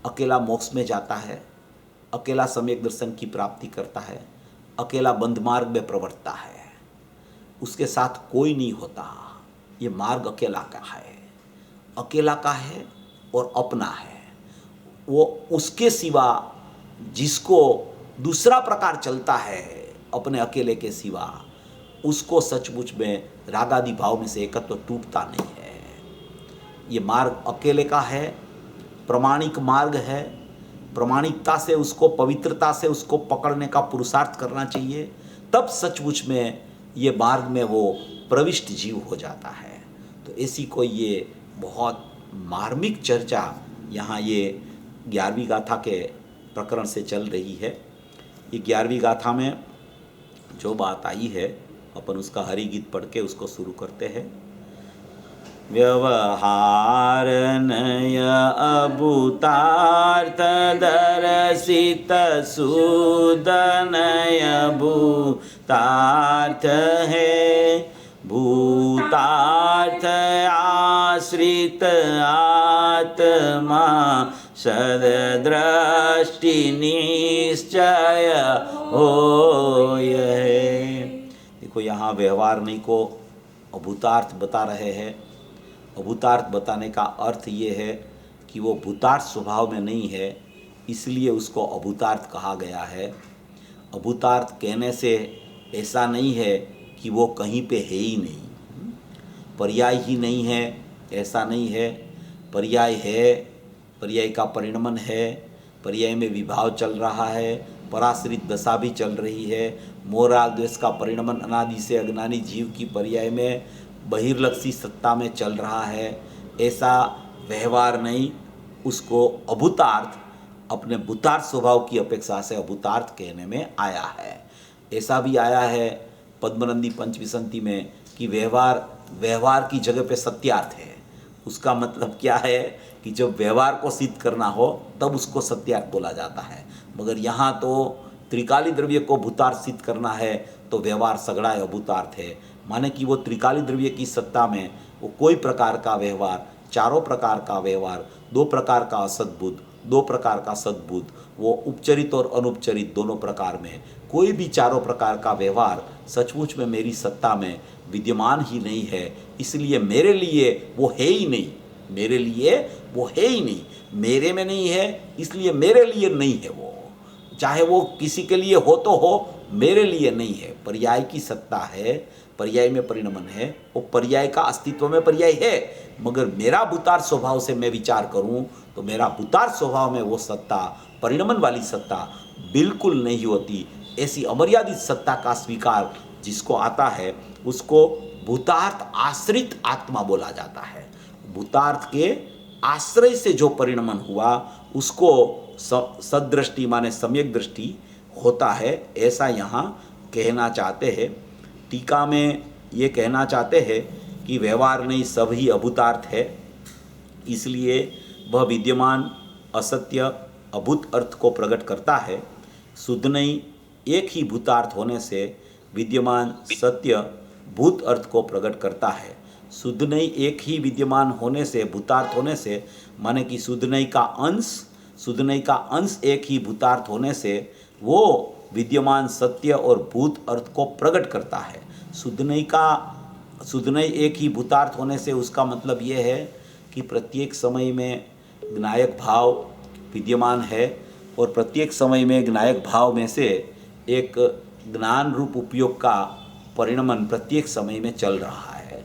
अकेला मोक्ष में जाता है, अकेला सम्यक दर्शन की प्राप्ति करता है, अकेला बंध मार्ग में प्रवर्तता है, उसके साथ कोई नहीं होता। ये मार्ग अकेला का है और अपना है। वो उसके सिवा जिसको दूसरा प्रकार चलता है अपने अकेले के सिवा, उसको सचमुच में रागादि भाव में से एकत्व टूटता नहीं है। ये मार्ग अकेले का है, प्रमाणिक मार्ग है। प्रमाणिकता से उसको, पवित्रता से उसको पकड़ने का पुरुषार्थ करना चाहिए, तब सचमुच में ये मार्ग में वो प्रविष्ट जीव हो जाता है। तो ऐसी कोई ये बहुत मार्मिक चर्चा यहाँ ये 11वीं गाथा के प्रकरण से चल रही है। ये 11वीं गाथा में जो बात आई है, अपन उसका हरि गीत पढ़ के उसको शुरू करते हैं। व्यवहार नय अभूतार्थ दर्शित सुदनय भूतार्थ है, भूतार्थ आश्रित आत्मा सदृष्टि निश्चय होय है। देखो यहाँ व्यवहार नहीं को अभूतार्थ बता रहे हैं। अभूतार्थ बताने का अर्थ ये है कि वो भूतार्थ स्वभाव में नहीं है, इसलिए उसको अभूतार्थ कहा गया है। अभूतार्थ कहने से ऐसा नहीं है कि वो कहीं पे है ही नहीं। पर्याय ही नहीं है, ऐसा नहीं है। पर्याय है, पर्याय का परिणमन है, पर्याय में विभाव चल रहा है, पराश्रित दशा भी चल रही है। मोह राग द्वेष का परिणमन अनादि से अज्ञानी जीव की पर्याय में बहिर्लक्षी सत्ता में चल रहा है। ऐसा व्यवहार नहीं, उसको अभूतार्थ, अपने भूतार्थ स्वभाव की अपेक्षा से अभूतार्थ कहने में आया है। ऐसा भी आया है पद्मनंदी पंचविंशति में कि व्यवहार की जगह पे सत्यार्थ है। उसका मतलब क्या है कि जब व्यवहार को सिद्ध करना हो तब उसको सत्यार्थ बोला जाता है। मगर यहाँ तो त्रिकाली द्रव्य को भूतार्थ सिद्ध करना है तो व्यवहार सगड़ा अभूतार्थ है। माने कि वो त्रिकाली द्रव्य की सत्ता में वो कोई प्रकार का व्यवहार, चारों प्रकार का व्यवहार, दो प्रकार का असद्बुद्ध, दो प्रकार का सद्बुद्ध, वो उपचरित और अनुपचरित दोनों प्रकार में कोई भी चारों प्रकार का व्यवहार सचमुच में मेरी सत्ता में विद्यमान ही नहीं है। इसलिए मेरे लिए वो है ही नहीं, मेरे लिए वो है ही नहीं, मेरे में नहीं है इसलिए मेरे लिए नहीं है वो। चाहे वो किसी के लिए हो तो हो, मेरे लिए नहीं है। पर्याय की सत्ता है, पर्याय में परिणमन है, वो पर्याय का अस्तित्व में पर्याय है। मगर मेरा भूतार्थ स्वभाव से मैं विचार करूं तो मेरा भूतार्थ स्वभाव में वो सत्ता, परिणमन वाली सत्ता बिल्कुल नहीं होती। ऐसी अमर्यादित सत्ता का स्वीकार जिसको आता है उसको भूतार्थ आश्रित आत्मा बोला जाता है। भूतार्थ के आश्रय से जो परिणमन हुआ उसको सदृष्टि माने सम्यक दृष्टि होता है, ऐसा यहाँ कहना चाहते हैं। टीका में ये कहना चाहते हैं कि व्यवहार नहीं, सब ही अभूतार्थ है, इसलिए वह विद्यमान असत्य अभूत अर्थ को प्रकट करता है। शुद्ध नहीं, एक ही भूतार्थ होने से विद्यमान सत्य भूत अर्थ को प्रकट करता है। शुद्ध नहीं एक ही विद्यमान होने से, भूतार्थ होने से, माने कि शुद्ध नहीं का अंश, शुद्ध नहीं का अंश एक ही भूतार्थ होने से वो विद्यमान सत्य और भूत अर्थ को प्रकट करता है। शुद्ध नहीं एक ही भूतार्थ होने से उसका मतलब ये है कि प्रत्येक समय में ज्ञायक भाव विद्यमान है और प्रत्येक समय में ज्ञायक भाव में से एक ज्ञान रूप उपयोग का परिणमन प्रत्येक समय में चल रहा है।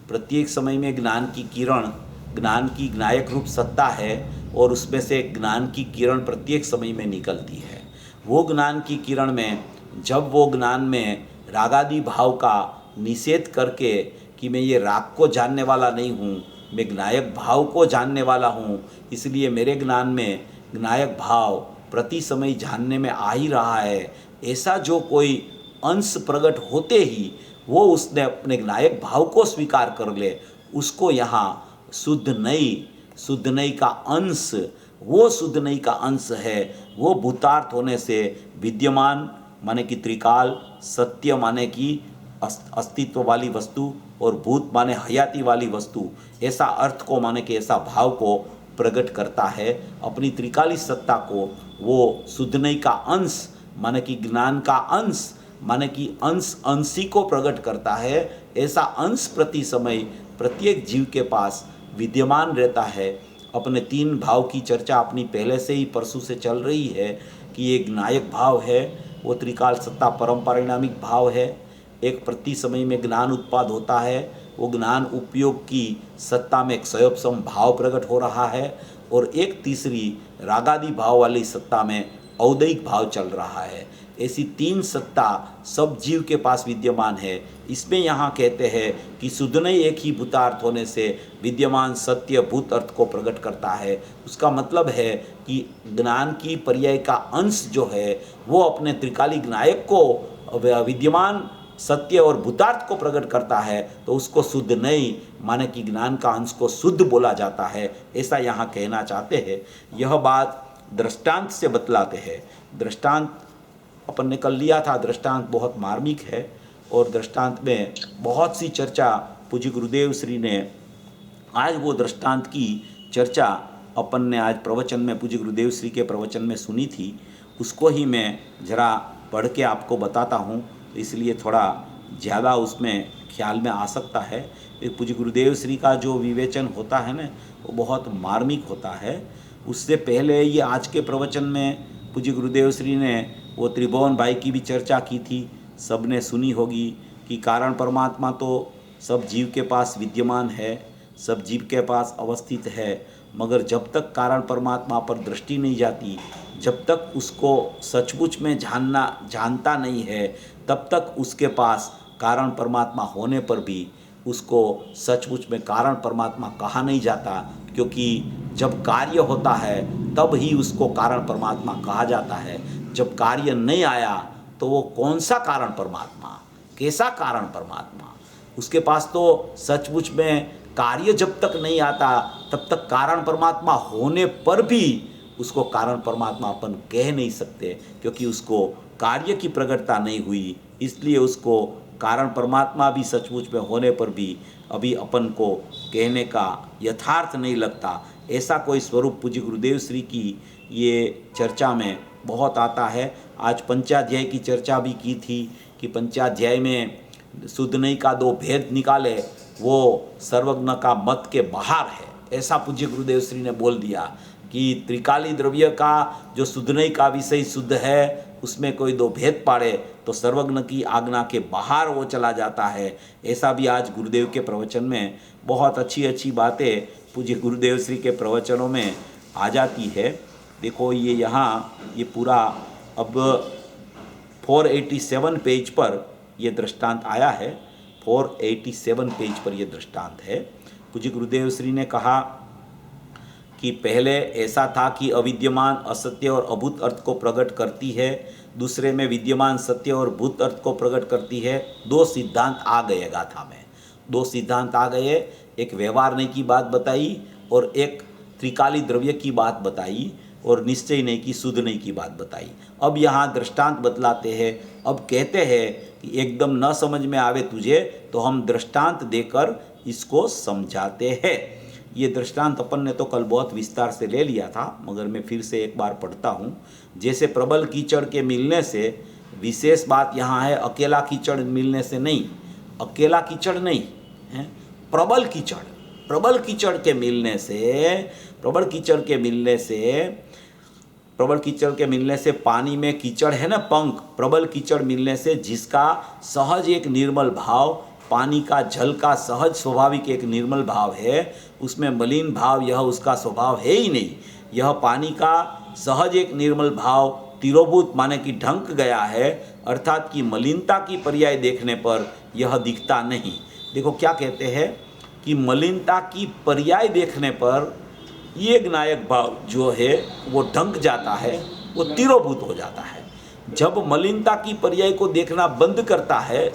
प्रत्येक समय में ज्ञान की किरण, ज्ञान की ज्ञायक रूप सत्ता है और उसमें से ज्ञान की किरण प्रत्येक समय में निकलती है। वो ज्ञान की किरण में जब वो ज्ञान में रागादि भाव का निषेध करके कि मैं ये राग को जानने वाला नहीं हूँ, मैं ज्ञायक भाव को जानने वाला हूँ, इसलिए मेरे ज्ञान में ज्ञायक भाव प्रति समय जानने में आ ही रहा है, ऐसा जो कोई अंश प्रकट होते ही वो उसने अपने ज्ञायक भाव को स्वीकार कर ले, उसको यहाँ शुद्ध नहीं का अंश, वो शुद्ध नहीं का अंश है। वो भूतार्थ होने से विद्यमान माने कि त्रिकाल, सत्य माने कि अस्तित्व वाली वस्तु और भूत माने हयाती वाली वस्तु, ऐसा अर्थ को माने कि ऐसा भाव को प्रकट करता है। अपनी त्रिकाली सत्ता को वो शुद्ध नहीं का अंश माने कि ज्ञान का अंश माने कि अंशी को प्रकट करता है। ऐसा अंश प्रति समय प्रत्येक जीव के पास विद्यमान रहता है। अपने तीन भाव की चर्चा अपनी पहले से ही परसों से चल रही है कि ये ज्ञायक भाव है, वो त्रिकाल सत्ता परम परिणामिक भाव है। एक प्रति समय में ज्ञान उत्पाद होता है, वो ज्ञान उपयोग की सत्ता में एक स्वयं भाव प्रकट हो रहा है और एक तीसरी रागादि भाव वाली सत्ता में औदैहिक भाव चल रहा है। ऐसी तीन सत्ता सब जीव के पास विद्यमान है। इसमें यहाँ कहते हैं कि शुद्ध नहीं एक ही भूतार्थ होने से विद्यमान सत्य भूत अर्थ को प्रकट करता है। उसका मतलब है कि ज्ञान की पर्याय का अंश जो है वो अपने त्रिकाली ज्ञायक को विद्यमान सत्य और भूतार्थ को प्रकट करता है, तो उसको शुद्ध नहीं माने कि ज्ञान का अंश को शुद्ध बोला जाता है, ऐसा यहाँ कहना चाहते हैं। यह बात दृष्टांत से बतलाते हैं। दृष्टांत अपन ने कल लिया था, दृष्टांत बहुत मार्मिक है और दृष्टांत में बहुत सी चर्चा पूज्य गुरुदेव श्री ने, आज वो दृष्टांत की चर्चा अपन ने आज प्रवचन में पूज्य गुरुदेव श्री के प्रवचन में सुनी थी, उसको ही मैं जरा पढ़ के आपको बताता हूँ, इसलिए थोड़ा ज़्यादा उसमें ख्याल में आ सकता है। पूज्य गुरुदेव श्री का जो विवेचन होता है ना, वो बहुत मार्मिक होता है। उससे पहले ये आज के प्रवचन में पूज्य गुरुदेव श्री ने वो त्रिभुवन भाई की भी चर्चा की थी, सबने सुनी होगी कि कारण परमात्मा तो सब जीव के पास विद्यमान है, सब जीव के पास अवस्थित है, मगर जब तक कारण परमात्मा पर दृष्टि नहीं जाती, जब तक उसको सचमुच में जानता नहीं है, तब तक उसके पास कारण परमात्मा होने पर भी उसको सचमुच में कारण परमात्मा कहा नहीं जाता, क्योंकि जब कार्य होता है तब ही उसको कारण परमात्मा कहा जाता है। जब कार्य नहीं आया तो वो कौन सा कारण परमात्मा, कैसा कारण परमात्मा? उसके पास तो सचमुच में कार्य जब तक नहीं आता तब तक कारण परमात्मा होने पर भी उसको कारण परमात्मा अपन कह नहीं सकते, क्योंकि उसको कार्य की प्रकटता नहीं हुई। इसलिए उसको कारण परमात्मा भी सचमुच में होने पर भी अभी अपन को कहने का यथार्थ नहीं लगता। ऐसा कोई स्वरूप पूज्य गुरुदेव श्री की ये चर्चा में बहुत आता है। आज पंचाध्याय की चर्चा भी की थी कि पंचाध्याय में शुद्ध नहीं का दो भेद निकाले, वो सर्वज्ञ का मत के बाहर है, ऐसा पूज्य गुरुदेव श्री ने बोल दिया कि त्रिकाली द्रव्य का जो शुद्ध नहीं का विषय शुद्ध है, उसमें कोई दो भेद पाड़े तो सर्वज्ञ की आज्ञा के बाहर वो चला जाता है। ऐसा भी आज गुरुदेव के प्रवचन में बहुत अच्छी अच्छी बातें पूज्य गुरुदेव श्री के प्रवचनों में आ जाती है। देखो ये यहाँ ये पूरा अब 487 पेज पर ये दृष्टांत आया है, 487 पेज पर ये दृष्टांत है। पूज्य गुरुदेव श्री ने कहा कि पहले ऐसा था कि अविद्यमान असत्य और अभूत अर्थ को प्रकट करती है, दूसरे में विद्यमान सत्य और भूत अर्थ को प्रकट करती है। दो सिद्धांत आ गए गाथा में, दो सिद्धांत आ गए, एक व्यवहार नहीं की बात बताई और एक त्रिकाली द्रव्य की बात बताई और निश्चय नहीं की शुद्ध नहीं की बात बताई। अब यहाँ दृष्टांत बतलाते हैं। अब कहते हैं कि एकदम न समझ में आवे तुझे तो हम दृष्टांत देकर इसको समझाते हैं। ये दृष्टांत अपन ने तो कल बहुत विस्तार से ले लिया था, मगर मैं फिर से एक बार पढ़ता हूँ। जैसे प्रबल कीचड़ के मिलने से, विशेष बात यहाँ है अकेला कीचड़ मिलने से नहीं, अकेला कीचड़ नहीं है, प्रबल कीचड़, प्रबल कीचड़ के मिलने से, प्रबल कीचड़ के मिलने से, प्रबल कीचड़ के मिलने से पानी में कीचड़ है ना पंख, प्रबल कीचड़ मिलने से जिसका सहज एक निर्मल भाव, पानी का जल का सहज स्वाभाविक एक निर्मल भाव है, उसमें मलिन भाव यह उसका स्वभाव है ही नहीं। यह पानी का सहज एक निर्मल भाव तिरोभूत माने कि ढंक गया है, अर्थात कि मलिनता की पर्याय देखने पर यह दिखता नहीं। देखो क्या कहते हैं कि मलिनता की पर्याय देखने पर ये ज्ञायक भाव जो है वो ढंक जाता है, वो तिरोभूत हो जाता है। जब मलिनता की पर्याय को देखना बंद करता है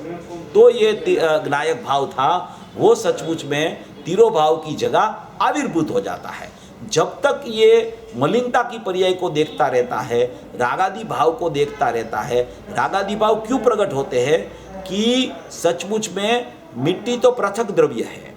तो ये ज्ञायक भाव था वो सचमुच में तिरोभाव की जगह आविर्भूत हो जाता है। जब तक ये मलिनता की पर्याय को देखता रहता है, रागादि भाव को देखता रहता है, रागादि भाव क्यों प्रकट होते हैं कि सचमुच में मिट्टी तो पृथक द्रव्य है,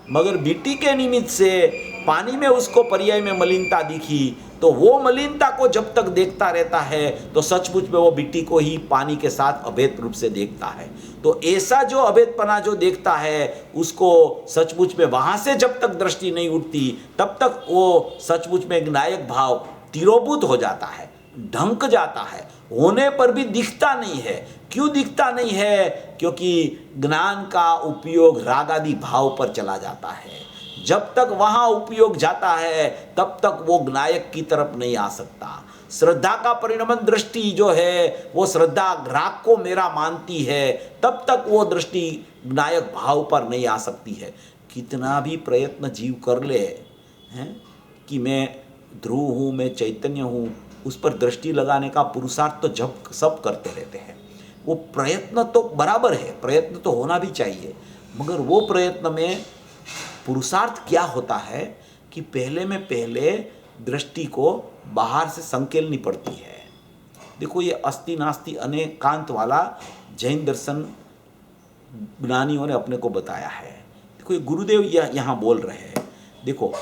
मगर मिट्टी के निमित्त से पानी में उसको पर्याय में मलिनता दिखी, तो वो मलिनता को जब तक देखता रहता है तो सचमुच में वो मिट्टी को ही पानी के साथ अभेद रूप से देखता है। तो ऐसा जो अभेदपना जो देखता है उसको सचमुच में वहाँ से जब तक दृष्टि नहीं उठती तब तक वो सचमुच में ज्ञायक भाव तिरोभूत हो जाता है, ढंक जाता है, होने पर भी दिखता नहीं है। क्यों दिखता नहीं है? क्योंकि ज्ञान का उपयोग रागादि भाव पर चला जाता है। जब तक वहाँ उपयोग जाता है तब तक वो ज्ञायक की तरफ नहीं आ सकता। श्रद्धा का परिणमन दृष्टि जो है वो श्रद्धा राग को मेरा मानती है, तब तक वो दृष्टि ज्ञायक भाव पर नहीं आ सकती है। कितना भी प्रयत्न जीव कर ले हैं कि मैं ध्रुव हूँ, मैं चैतन्य हूँ, उस पर दृष्टि लगाने का पुरुषार्थ तो जब सब करते रहते हैं। वो प्रयत्न तो बराबर है, प्रयत्न तो होना भी चाहिए, मगर वो प्रयत्न में पुरुषार्थ क्या होता है कि पहले में पहले दृष्टि को बाहर से संकेलनी पड़ती है। देखो ये अस्ति नास्ति अनेकांत वाला जैन दर्शन ज्ञानियों ने अपने को बताया है। देखो ये गुरुदेव यहाँ बोल रहे हैं, देखो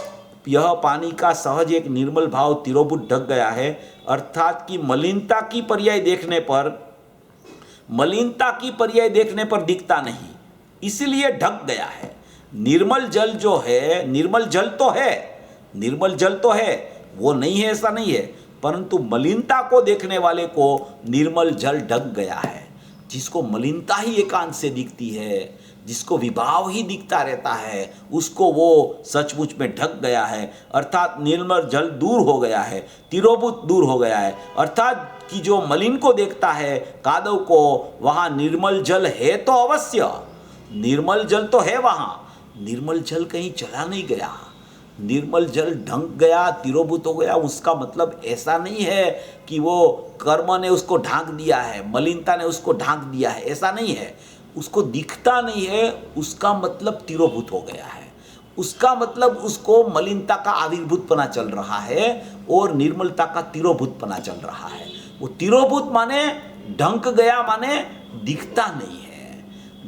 यह पानी का सहज एक निर्मल भाव तिरोभूत ढक गया है, अर्थात कि मलिनता की पर्याय देखने पर, मलिनता की पर्याय देखने पर दिखता नहीं, इसीलिए ढक गया है। निर्मल जल जो है, निर्मल जल तो है, निर्मल जल तो है, वो नहीं है ऐसा नहीं है, परंतु मलिनता को देखने वाले को निर्मल जल ढक गया है। जिसको मलिनता ही एकांत से दिखती है, जिसको विभाव ही दिखता रहता है, उसको वो सचमुच में ढक गया है, अर्थात निर्मल जल दूर हो गया है, तिरोभूत दूर हो गया है। अर्थात कि जो मलिन को देखता है, कादव को, वहाँ निर्मल जल है तो अवश्य, निर्मल जल तो है वहाँ, निर्मल जल कहीं चला नहीं गया। निर्मल जल ढंक गया, तिरोभूत हो गया, उसका मतलब ऐसा नहीं है कि वो कर्म ने उसको ढांक दिया है, मलिनता ने उसको ढांक दिया है, ऐसा नहीं है। उसको दिखता नहीं है, उसका मतलब तिरोभूत हो गया है, उसका मतलब उसको मलिनता का आविर्भूतपना चल रहा है और निर्मलता का तिरोभूतपना चल रहा है। वो तिरोभूत माने ढंक गया, माने दिखता नहीं है।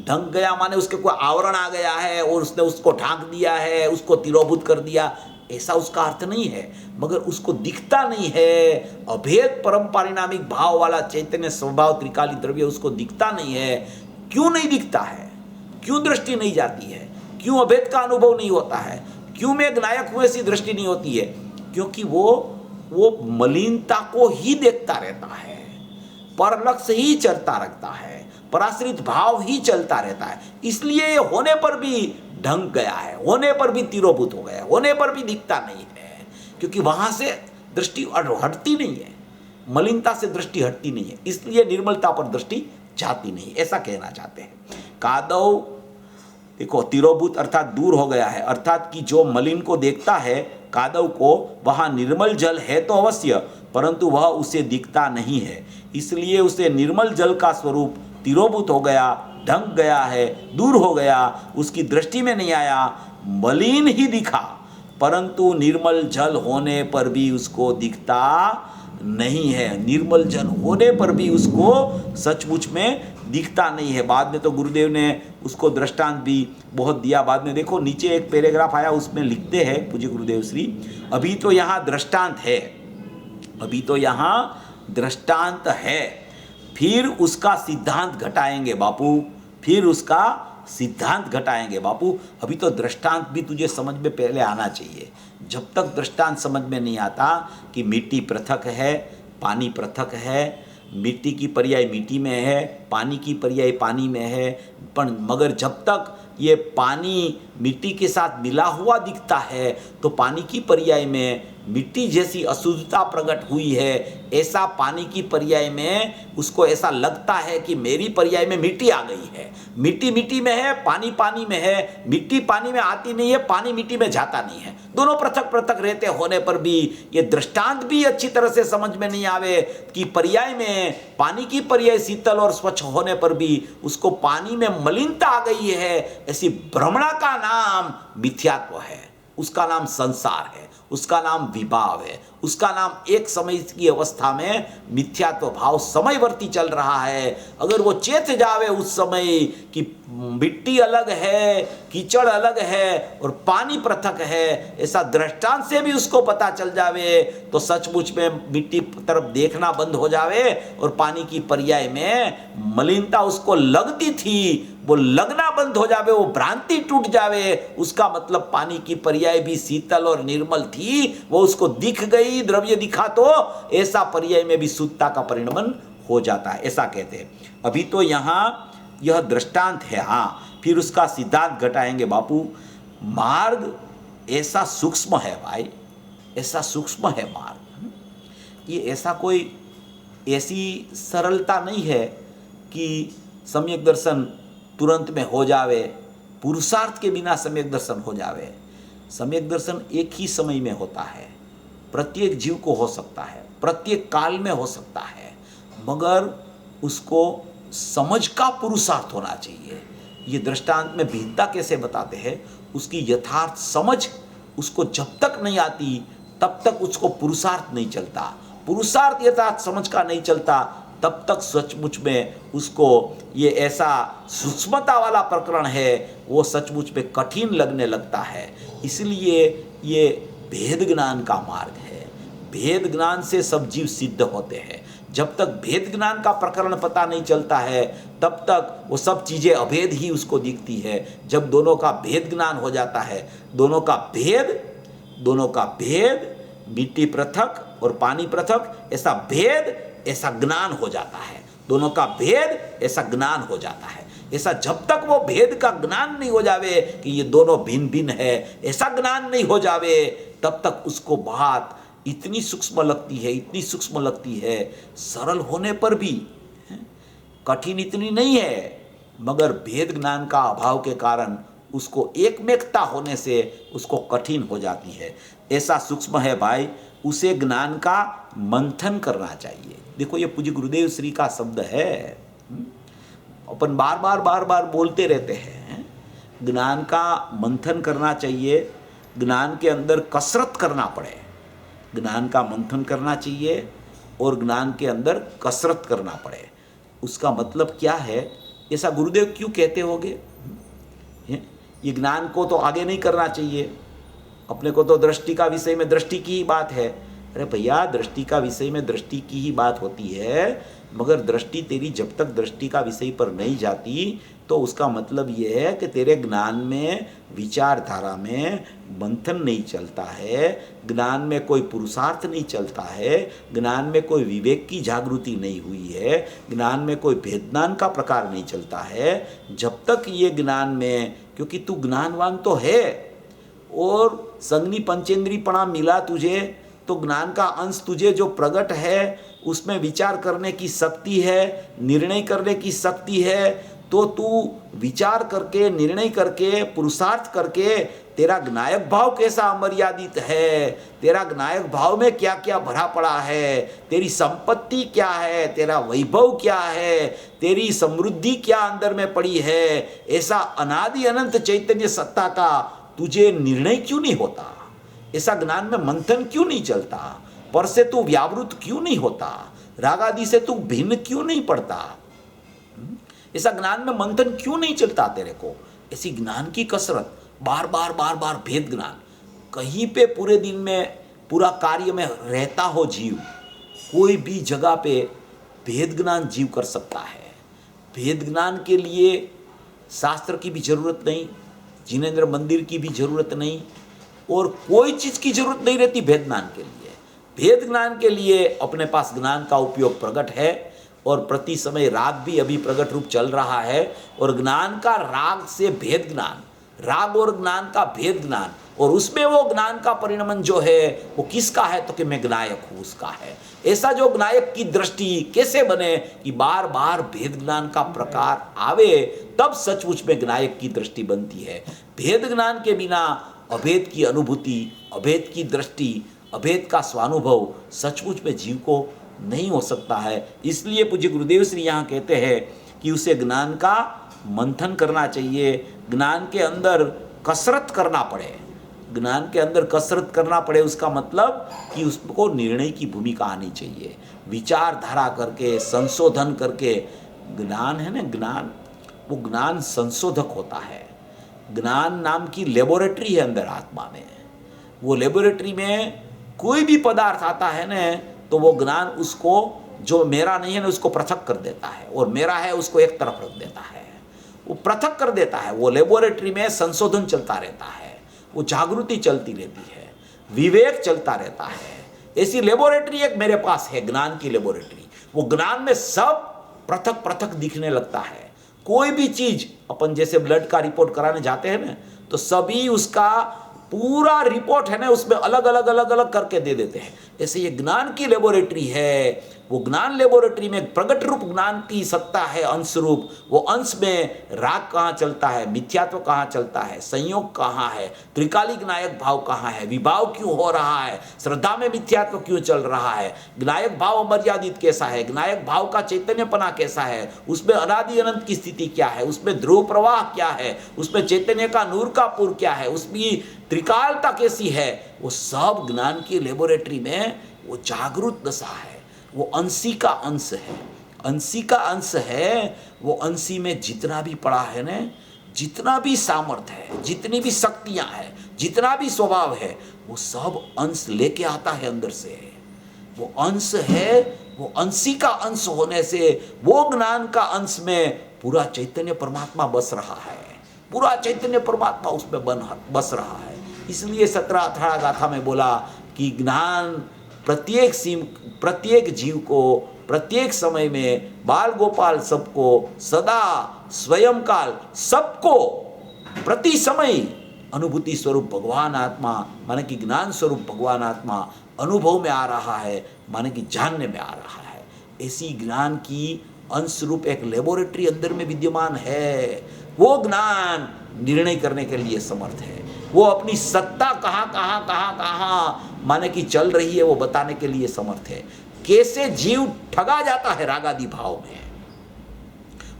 ढंक गया माने उसके कोई आवरण आ गया है और उसने उसको ढांक दिया है, उसको तिरोभूत कर दिया, ऐसा उसका अर्थ नहीं है। मगर उसको दिखता नहीं है, अभेद परम पारिणामिक भाव वाला चैतन्य स्वभाव त्रिकाली द्रव्य उसको दिखता नहीं है। क्यों नहीं दिखता है? क्यों दृष्टि नहीं जाती है? क्यों अभेद का अनुभव नहीं होता है? क्यों मैं एक नायक हूं ऐसी दृष्टि नहीं होती है? क्योंकि वो मलिनता को ही देखता रहता है, पर लक्ष्य ही चलता रखता है, पराश्रित भाव ही चलता रहता है। इसलिए होने पर भी ढंक गया है, होने पर भी तिरोभूत हो गया, होने पर भी दिखता नहीं है, क्योंकि वहां से दृष्टि हटती नहीं है, मलिनता से दृष्टि हटती नहीं है, इसलिए निर्मलता पर दृष्टि जाती नहीं, ऐसा कहना चाहते हैं। कादव देखो, तिरोभूत अर्थात दूर हो गया है, अर्थात कि जो मलिन को देखता है, कादव को, वहां निर्मल जल है तो अवश्य, परंतु वह उसे दिखता नहीं है, इसलिए उसे निर्मल जल का स्वरूप तिरोभूत हो गया, ढंक गया है, दूर हो गया, उसकी दृष्टि में नहीं आया, मलिन ही दिखा, परंतु निर्मल जल होने पर भी उसको दिखता नहीं है। निर्मल जल होने पर भी उसको सचमुच में दिखता नहीं है। बाद में तो गुरुदेव ने उसको दृष्टांत भी बहुत दिया। बाद में देखो नीचे एक पैराग्राफ आया, उसमें लिखते हैं पूज्य गुरुदेव श्री, अभी तो यहाँ दृष्टांत है, अभी तो यहाँ दृष्टांत है, फिर उसका सिद्धांत घटाएंगे बापू, फिर उसका सिद्धांत घटाएंगे बापू। अभी तो दृष्टांत भी तुझे समझ में पहले आना चाहिए। जब तक दृष्टांत समझ में नहीं आता कि मिट्टी पृथक है, पानी पृथक है, मिट्टी की पर्याय मिट्टी में है, पानी की पर्याय पानी में है, पर मगर जब तक ये पानी मिट्टी के साथ मिला हुआ दिखता है तो पानी की पर्याय में मिट्टी जैसी अशुद्धता प्रकट हुई है, ऐसा पानी की पर्याय में उसको ऐसा लगता है कि मेरी पर्याय में मिट्टी आ गई है। मिट्टी मिट्टी में है, पानी पानी में है, मिट्टी पानी में आती नहीं है, पानी मिट्टी में जाता नहीं है। दोनों पृथक पृथक रहते होने पर भी ये दृष्टांत भी अच्छी तरह से समझ में नहीं आवे कि पर्याय में पानी की पर्याय शीतल और स्वच्छ होने पर भी उसको पानी में मलिनता आ गई है, ऐसी भ्रमणा का नाम मिथ्यात्व है, उसका नाम संसार है, उसका नाम विभाव है, उसका नाम एक समय की अवस्था में मिथ्यात्व भाव समयवर्ती चल रहा है। अगर वो चेत जावे उस समय कि मिट्टी अलग है, कीचड़ अलग है और पानी पृथक है, ऐसा दृष्टांत से भी उसको पता चल जावे तो सचमुच में मिट्टी तरफ देखना बंद हो जावे और पानी की पर्याय में मलिनता उसको लगती थी वो लगना बंद हो जावे, वो भ्रांति टूट जावे। उसका मतलब पानी की पर्याय भी शीतल और निर्मल थी, वो उसको दिख गई, द्रव्य दिखा तो ऐसा पर्याय में भी शुद्धता का परिणमन हो जाता है, ऐसा कहते हैं। अभी तो यहाँ यह दृष्टांत है, हाँ, फिर उसका सिद्धांत घटाएंगे बापू। मार्ग ऐसा सूक्ष्म है भाई, ऐसा सूक्ष्म है मार्ग, ये ऐसा कोई ऐसी सरलता नहीं है कि सम्यक दर्शन तुरंत में हो जावे, पुरुषार्थ के बिना सम्यक दर्शन हो जावे। सम्यक दर्शन एक ही समय में होता है, प्रत्येक जीव को हो सकता है, प्रत्येक काल में हो सकता है, मगर उसको समझ का पुरुषार्थ होना चाहिए। ये दृष्टांत में भिन्नता कैसे बताते हैं, उसकी यथार्थ समझ उसको जब तक नहीं आती तब तक उसको पुरुषार्थ नहीं चलता। पुरुषार्थ यथार्थ समझ का नहीं चलता तब तक सचमुच में उसको ये ऐसा सूक्ष्मता वाला प्रकरण है वो सचमुच में कठिन लगने लगता है। इसलिए ये भेद ज्ञान का मार्ग है। भेद ज्ञान से सब जीव सिद्ध होते हैं। जब तक भेद ज्ञान का प्रकरण पता नहीं चलता है तब तक वो सब चीज़ें अभेद ही उसको दिखती है। जब दोनों का भेद ज्ञान हो जाता है, दोनों का भेद मिट्टी पृथक और पानी पृथक, ऐसा भेद ऐसा ज्ञान हो जाता है, दोनों का भेद ऐसा ज्ञान हो जाता है। ऐसा जब तक वो भेद का ज्ञान नहीं हो जावे कि ये दोनों भिन्न भिन्न है, ऐसा ज्ञान नहीं हो जावे, तब तक उसको बात इतनी सूक्ष्म लगती है, इतनी सूक्ष्म लगती है, सरल होने पर भी कठिन इतनी नहीं है, मगर भेद ज्ञान का अभाव के कारण उसको एकमेकता होने से उसको कठिन हो जाती है। ऐसा सूक्ष्म है भाई, उसे ज्ञान का मंथन करना चाहिए। देखो ये पूज्य गुरुदेव श्री का शब्द है, अपन बार बार बोलते रहते हैं, ज्ञान का मंथन करना चाहिए, ज्ञान के अंदर कसरत करना पड़े, ज्ञान का मंथन करना चाहिए और ज्ञान के अंदर कसरत करना पड़े। उसका मतलब क्या है, ऐसा गुरुदेव क्यों कहते होंगे? ये ज्ञान को तो आगे नहीं करना चाहिए, अपने को तो दृष्टि का विषय में दृष्टि की ही बात है। अरे भैया, दृष्टि का विषय में दृष्टि की ही बात होती है, मगर दृष्टि तेरी जब तक दृष्टि का विषय पर नहीं जाती तो उसका मतलब ये है कि तेरे ज्ञान में, विचारधारा में मंथन नहीं चलता है, ज्ञान में कोई पुरुषार्थ नहीं चलता है, ज्ञान में कोई विवेक की जागृति नहीं हुई है, ज्ञान में कोई भेदज्ञान का प्रकार नहीं चलता है। जब तक ये ज्ञान में, क्योंकि तू ज्ञानवान तो है और संगनी पंचेंद्रीपणा मिला तुझे, तो ज्ञान का अंश तुझे जो प्रकट है उसमें विचार करने की शक्ति है, निर्णय करने की शक्ति है, तो तू विचार करके, निर्णय करके, पुरुषार्थ करके, तेरा ज्ञायक भाव कैसा अमर्यादित है, तेरा ज्ञायक भाव में क्या क्या भरा पड़ा है, तेरी संपत्ति क्या है, तेरा वैभव क्या है, तेरी समृद्धि क्या अंदर में पड़ी है, ऐसा अनादि अनंत चैतन्य सत्ता का तुझे निर्णय क्यों नहीं होता? ऐसा ज्ञान में मंथन क्यों नहीं चलता? पर से तू व्यावृत क्यों नहीं होता? रागादि से तू भिन्न क्यों नहीं पड़ता? ऐसा ज्ञान में मंथन क्यों नहीं चलता तेरे को? ऐसी ज्ञान की कसरत, बार बार भेद ज्ञान, कहीं पे पूरे दिन में, पूरा कार्य में रहता हो जीव, कोई भी जगह पे भेद ज्ञान जीव कर सकता है। भेद ज्ञान के लिए शास्त्र की भी जरूरत नहीं, जिनेंद्र मंदिर की भी जरूरत नहीं, और कोई चीज की जरूरत नहीं रहती भेद ज्ञान के लिए। भेद ज्ञान के लिए अपने पास ज्ञान का उपयोग प्रकट है, और प्रति समय राग भी अभी प्रकट रूप चल रहा है, और ज्ञान का राग से भेद ज्ञान, राग और ज्ञान का भेद ज्ञान, और उसमें वो ज्ञान का परिणमन जो है वो किसका है? तो कि मैं ज्ञायक हूँ, उसका है। ऐसा जो ज्ञायक की दृष्टि कैसे बने कि बार बार भेद ज्ञान का प्रकार आवे, तब सचमुच में ज्ञायक की दृष्टि बनती है। भेद ज्ञान के बिना अभेद की अनुभूति, अभेद की दृष्टि, अभेद का स्वानुभव सचमुच में जीव को नहीं हो सकता है। इसलिए पूज्य गुरुदेव श्री यहाँ कहते हैं कि उसे ज्ञान का मंथन करना चाहिए, ज्ञान के अंदर कसरत करना पड़े, ज्ञान के अंदर कसरत करना पड़े। उसका मतलब कि उसको निर्णय की भूमिका आनी चाहिए, विचारधारा करके, संशोधन करके। ज्ञान है ना, ज्ञान, वो ज्ञान संशोधक होता है। ज्ञान नाम की लेबोरेटरी है अंदर आत्मा में। वो लेबोरेटरी में कोई भी पदार्थ आता है ना, तो वो ज्ञान उसको, जो मेरा नहीं है ना, उसको पृथक कर देता है, और मेरा है उसको एक तरफ रख देता है, वो पृथक कर देता है। वो लेबोरेटरी में संशोधन चलता रहता है, वो जागृति चलती रहती है, विवेक चलता रहता है। ऐसी लेबोरेटरी एक मेरे पास है, ज्ञान की लेबोरेटरी। वो ज्ञान में सब पृथक पृथक दिखने लगता है। कोई भी चीज, अपन जैसे ब्लड का रिपोर्ट कराने जाते हैं ना, तो सभी उसका पूरा रिपोर्ट है ना, उसमें अलग अलग करके दे देते हैं। ऐसे ये ज्ञान की लेबोरेटरी है। वो ज्ञान लेबोरेटरी में प्रकट रूप ज्ञान की सत्ता है, अंश रूप। वो अंश में राग कहाँ चलता है, मिथ्यात्व कहाँ चलता है, संयोग कहाँ है, त्रिकालिक ज्ञायक भाव कहाँ है, विभाव क्यों हो रहा है, श्रद्धा में मिथ्यात्व क्यों चल रहा है, ज्ञायक भाव अमर्यादित कैसा है, ज्ञायक भाव का चैतन्यपना कैसा है, उसमें अनादि अनंत की स्थिति क्या है, उसमें ध्रुव प्रवाह क्या है, उसमें चैतन्य का नूर का पुर क्या है, उसकी त्रिकालता कैसी है, वो सब ज्ञान की लेबोरेटरी में वो जागृत दशा है। वो अंशी का अंश है, अंशी का अंश है। वो अंशी में जितना भी पड़ा है ना, जितना भी सामर्थ्य है, जितनी भी शक्तियां हैं, जितना भी स्वभाव है, वो सब अंश लेके आता है अंदर से। वो अंश है, वो अंशी का अंश होने से वो ज्ञान का अंश में पूरा चैतन्य परमात्मा बस रहा है, पूरा चैतन्य परमात्मा उसमें बस रहा है। इसलिए 17-18 गाथा में बोला कि ज्ञान प्रत्येक जीव को, प्रत्येक समय में, बाल गोपाल सबको सदा स्वयं काल सबको प्रति समय अनुभूति स्वरूप भगवान आत्मा माने कि ज्ञान स्वरूप भगवान आत्मा अनुभव में आ रहा है, माने कि जानने में आ रहा है। ऐसी ज्ञान की अंश रूप एक लेबोरेटरी अंदर में विद्यमान है। वो ज्ञान निर्णय करने के लिए समर्थ है। वो अपनी सत्ता कहाँ माने कि चल रही है वो बताने के लिए समर्थ है। कैसे जीव ठगा जाता है रागादि भाव में,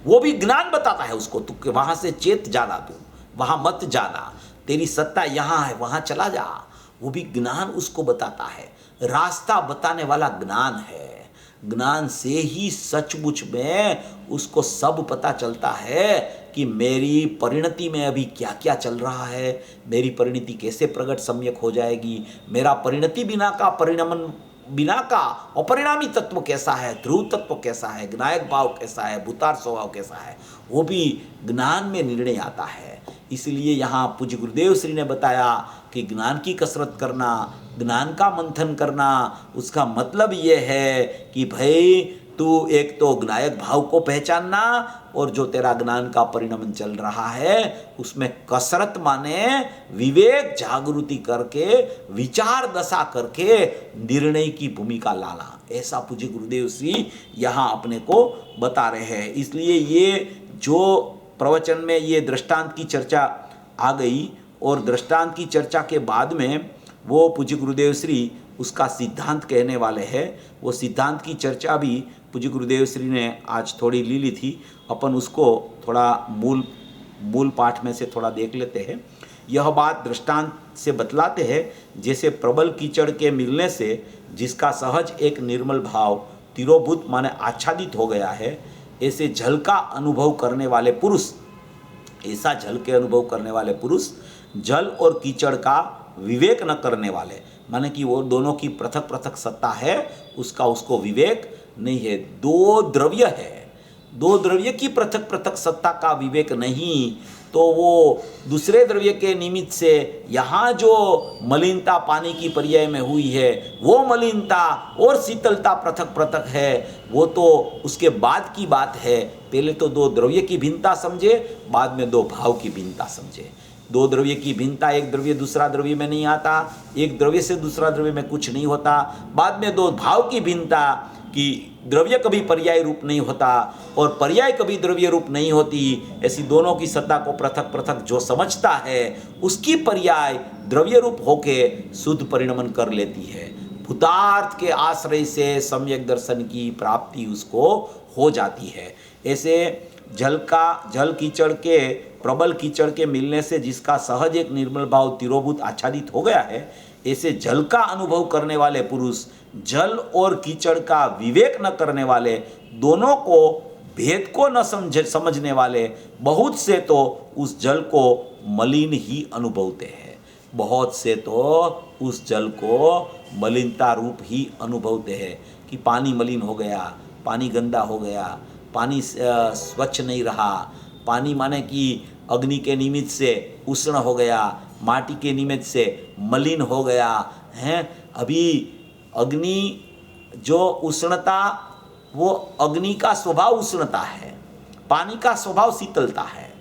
वो भी ज्ञान बताता है उसको। तू वहां से चेत जाना, तू वहां मत जाना, तेरी सत्ता यहाँ है, वहां चला जा। वो भी ज्ञान उसको बताता है। रास्ता बताने वाला ज्ञान है। ज्ञान से ही सचमुच में उसको सब पता चलता है कि मेरी परिणति में अभी क्या क्या चल रहा है, मेरी परिणति कैसे प्रकट सम्यक हो जाएगी, मेरा परिणति बिना का परिणमन बिना का अपरिणामी तत्व कैसा है, ध्रुव तत्व कैसा है, ज्ञायक भाव कैसा है, भूतार स्वभाव कैसा है, वो भी ज्ञान में निर्णय आता है। इसलिए यहाँ पूज्य गुरुदेव श्री ने बताया कि ज्ञान की कसरत करना, ज्ञान का मंथन करना, उसका मतलब ये है कि भाई तू एक तो ज्ञायक भाव को पहचानना और जो तेरा ज्ञान का परिणमन चल रहा है उसमें कसरत माने विवेक जागृति करके विचार दशा करके निर्णय की भूमिका लाना। ऐसा पूज्य गुरुदेव श्री यहाँ अपने को बता रहे हैं। इसलिए ये जो प्रवचन में ये दृष्टांत की चर्चा आ गई और दृष्टांत की चर्चा के बाद में वो पूज्य गुरुदेव श्री उसका सिद्धांत कहने वाले हैं। वो सिद्धांत की चर्चा भी पूज्य गुरुदेव श्री ने आज थोड़ी ली थी। अपन उसको थोड़ा मूल पाठ में से थोड़ा देख लेते हैं। यह बात दृष्टांत से बतलाते हैं, जैसे प्रबल कीचड़ के मिलने से जिसका सहज एक निर्मल भाव तिरोभूत माने आच्छादित हो गया है, ऐसे जल का अनुभव करने वाले पुरुष, ऐसा जल के अनुभव करने वाले पुरुष जल और कीचड़ का विवेक न करने वाले, माने कि वो दोनों की पृथक पृथक सत्ता है, उसका उसको विवेक नहीं है। दो द्रव्य है, दो द्रव्य की पृथक पृथक सत्ता का विवेक नहीं, तो वो दूसरे द्रव्य के निमित्त से यहाँ जो मलिनता पानी की पर्याय में हुई है वो मलिनता और शीतलता पृथक पृथक है, वो तो उसके बाद की बात है। पहले तो दो द्रव्य की भिन्नता समझे, बाद में दो भाव की भिन्नता समझे। दो द्रव्य की भिन्नता, एक द्रव्य दूसरा द्रव्य में नहीं आता, एक द्रव्य से दूसरा द्रव्य में कुछ नहीं होता। बाद में दो भाव की भिन्नता कि द्रव्य कभी पर्याय रूप नहीं होता और पर्याय कभी द्रव्य रूप नहीं होती। ऐसी दोनों की सत्ता को पृथक पृथक जो समझता है उसकी पर्याय द्रव्य रूप होके शुद्ध परिणमन कर लेती है। भूतार्थ के आश्रय से सम्यक दर्शन की प्राप्ति उसको हो जाती है। ऐसे जल कीचड़ के प्रबल कीचड़ के मिलने से जिसका सहज एक निर्मल भाव तिरोभूत आच्छादित हो गया है, ऐसे जल का अनुभव करने वाले पुरुष जल और कीचड़ का विवेक न करने वाले, दोनों को भेद को न समझने वाले बहुत से तो उस जल को मलिन ही अनुभवते हैं, बहुत से तो उस जल को मलिनता रूप ही अनुभवते हैं कि पानी मलिन हो गया, पानी गंदा हो गया, पानी स्वच्छ नहीं रहा, पानी माने कि अग्नि के निमित्त से उष्ण हो गया, माटी के निमित्त से मलिन हो गया है। अभी अग्नि जो उष्णता, वो अग्नि का स्वभाव उष्णता है, पानी का स्वभाव शीतलता है।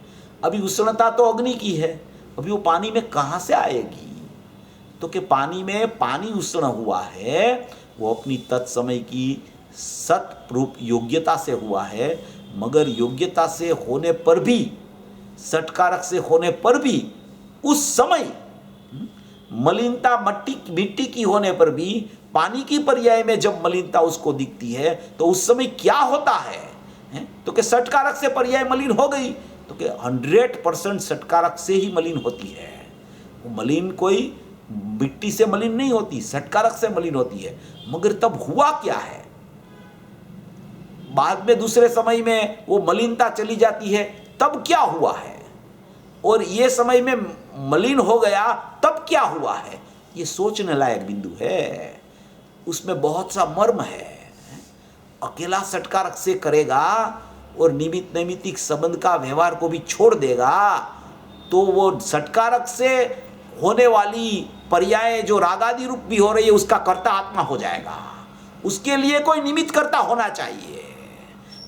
अभी उष्णता तो अग्नि की है, अभी वो पानी में कहाँ से आएगी? तो कि पानी में पानी उष्ण हुआ है वो अपनी तत्समय की सतरूप योग्यता से हुआ है, मगर योग्यता से होने पर भी, सटकारक से होने पर भी उस समय मलिनता मिट्टी की होने पर भी पानी की पर्याय में जब मलिनता उसको दिखती है तो उस समय क्या होता है? तो कि सटकारक से पर्याय मलिन हो गई, तो कि 100% सटकारक से ही मलिन होती है। वो मलिन कोई मिट्टी से मलिन नहीं होती, सटकारक से मलिन होती है। मगर तब हुआ क्या है? बाद में दूसरे समय में वो मलिनता चली जाती है, तब क्या हुआ है? और ये समय में मलिन हो गया तब क्या हुआ है? ये सोचने लायक बिंदु है, उसमें बहुत सा मर्म है। अकेला सटकारक से करेगा और निमित्त नैमित्तिक संबंध का व्यवहार को भी छोड़ देगा तो वो सटकारक से होने वाली पर्याय जो रागादि रूप भी हो रही है उसका कर्ता आत्मा हो जाएगा। उसके लिए कोई निमित्त कर्ता होना चाहिए।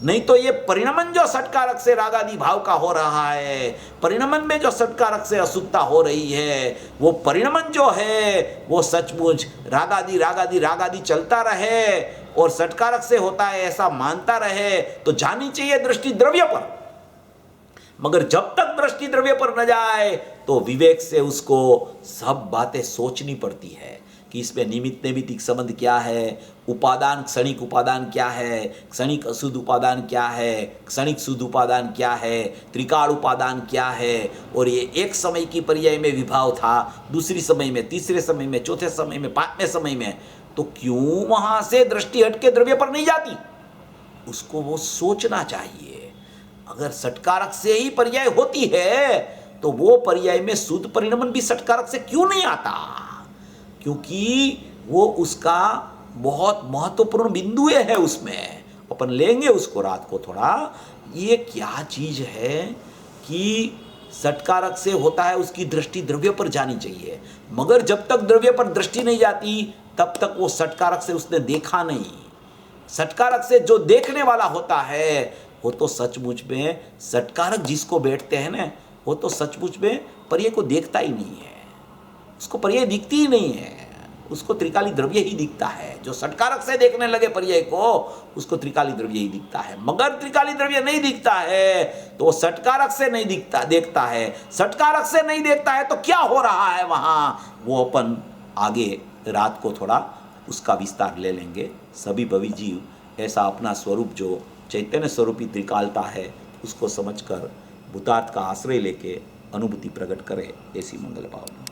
नहीं तो ये परिणमन जो षटकारक से रागादि भाव का हो रहा है, परिणमन में जो षटकारक से अशुद्धता हो रही है, वो परिणमन जो है वो सचमुच रागादि रागादि रागादि चलता रहे और षटकारक से होता है ऐसा मानता रहे तो जानी चाहिए दृष्टि द्रव्य पर। मगर जब तक दृष्टि द्रव्य पर न जाए तो विवेक से उसको सब बातें सोचनी पड़ती है कि इसमें निमित्त नैमित्तिक संबंध क्या है, उपादान क्षणिक उपादान क्या है, क्षणिक अशुद्ध उपादान क्या है, क्षणिक शुद्ध उपादान क्या है, त्रिकाल उपादान क्या है। और ये एक समय की पर्याय में विभाव था, दूसरी समय में, तीसरे समय में, चौथे समय में, पांचवें समय में, तो क्यों वहां से दृष्टि हटके द्रव्य पर नहीं जाती? उसको वो सोचना चाहिए। अगर षटकारक से ही पर्याय होती है तो वो पर्याय में शुद्ध परिणमन भी षटकारक से क्यों नहीं आता? क्योंकि वो उसका बहुत महत्वपूर्ण बिंदु है। उसमें अपन लेंगे उसको रात को थोड़ा। ये क्या चीज है कि षटकारक से होता है उसकी दृष्टि द्रव्य पर जानी चाहिए, मगर जब तक द्रव्य पर दृष्टि नहीं जाती तब तक वो षटकारक से उसने देखा नहीं। षटकारक से जो देखने वाला होता है वो तो सचमुच में षटकारक जिसको बैठते हैं ना, वो तो सचमुच में पर्याय को देखता ही नहीं है, उसको पर्याय दिखती ही नहीं है, उसको त्रिकाली द्रव्य ही दिखता है। जो षटकारक से देखने लगे पर्याय को उसको त्रिकाली द्रव्य ही दिखता है। मगर त्रिकाली द्रव्य नहीं दिखता है तो वो षटकारक से नहीं दिखता देखता है। षटकारक से नहीं देखता है तो क्या हो रहा है वहां, वो अपन आगे रात को थोड़ा उसका विस्तार ले लेंगे। सभी भवी जीव ऐसा अपना स्वरूप जो चैतन्य स्वरूपी त्रिकालता है उसको समझकर भूतार्थ का आश्रय लेके अनुभूति प्रकट करे। ऐसी मंगल भावना।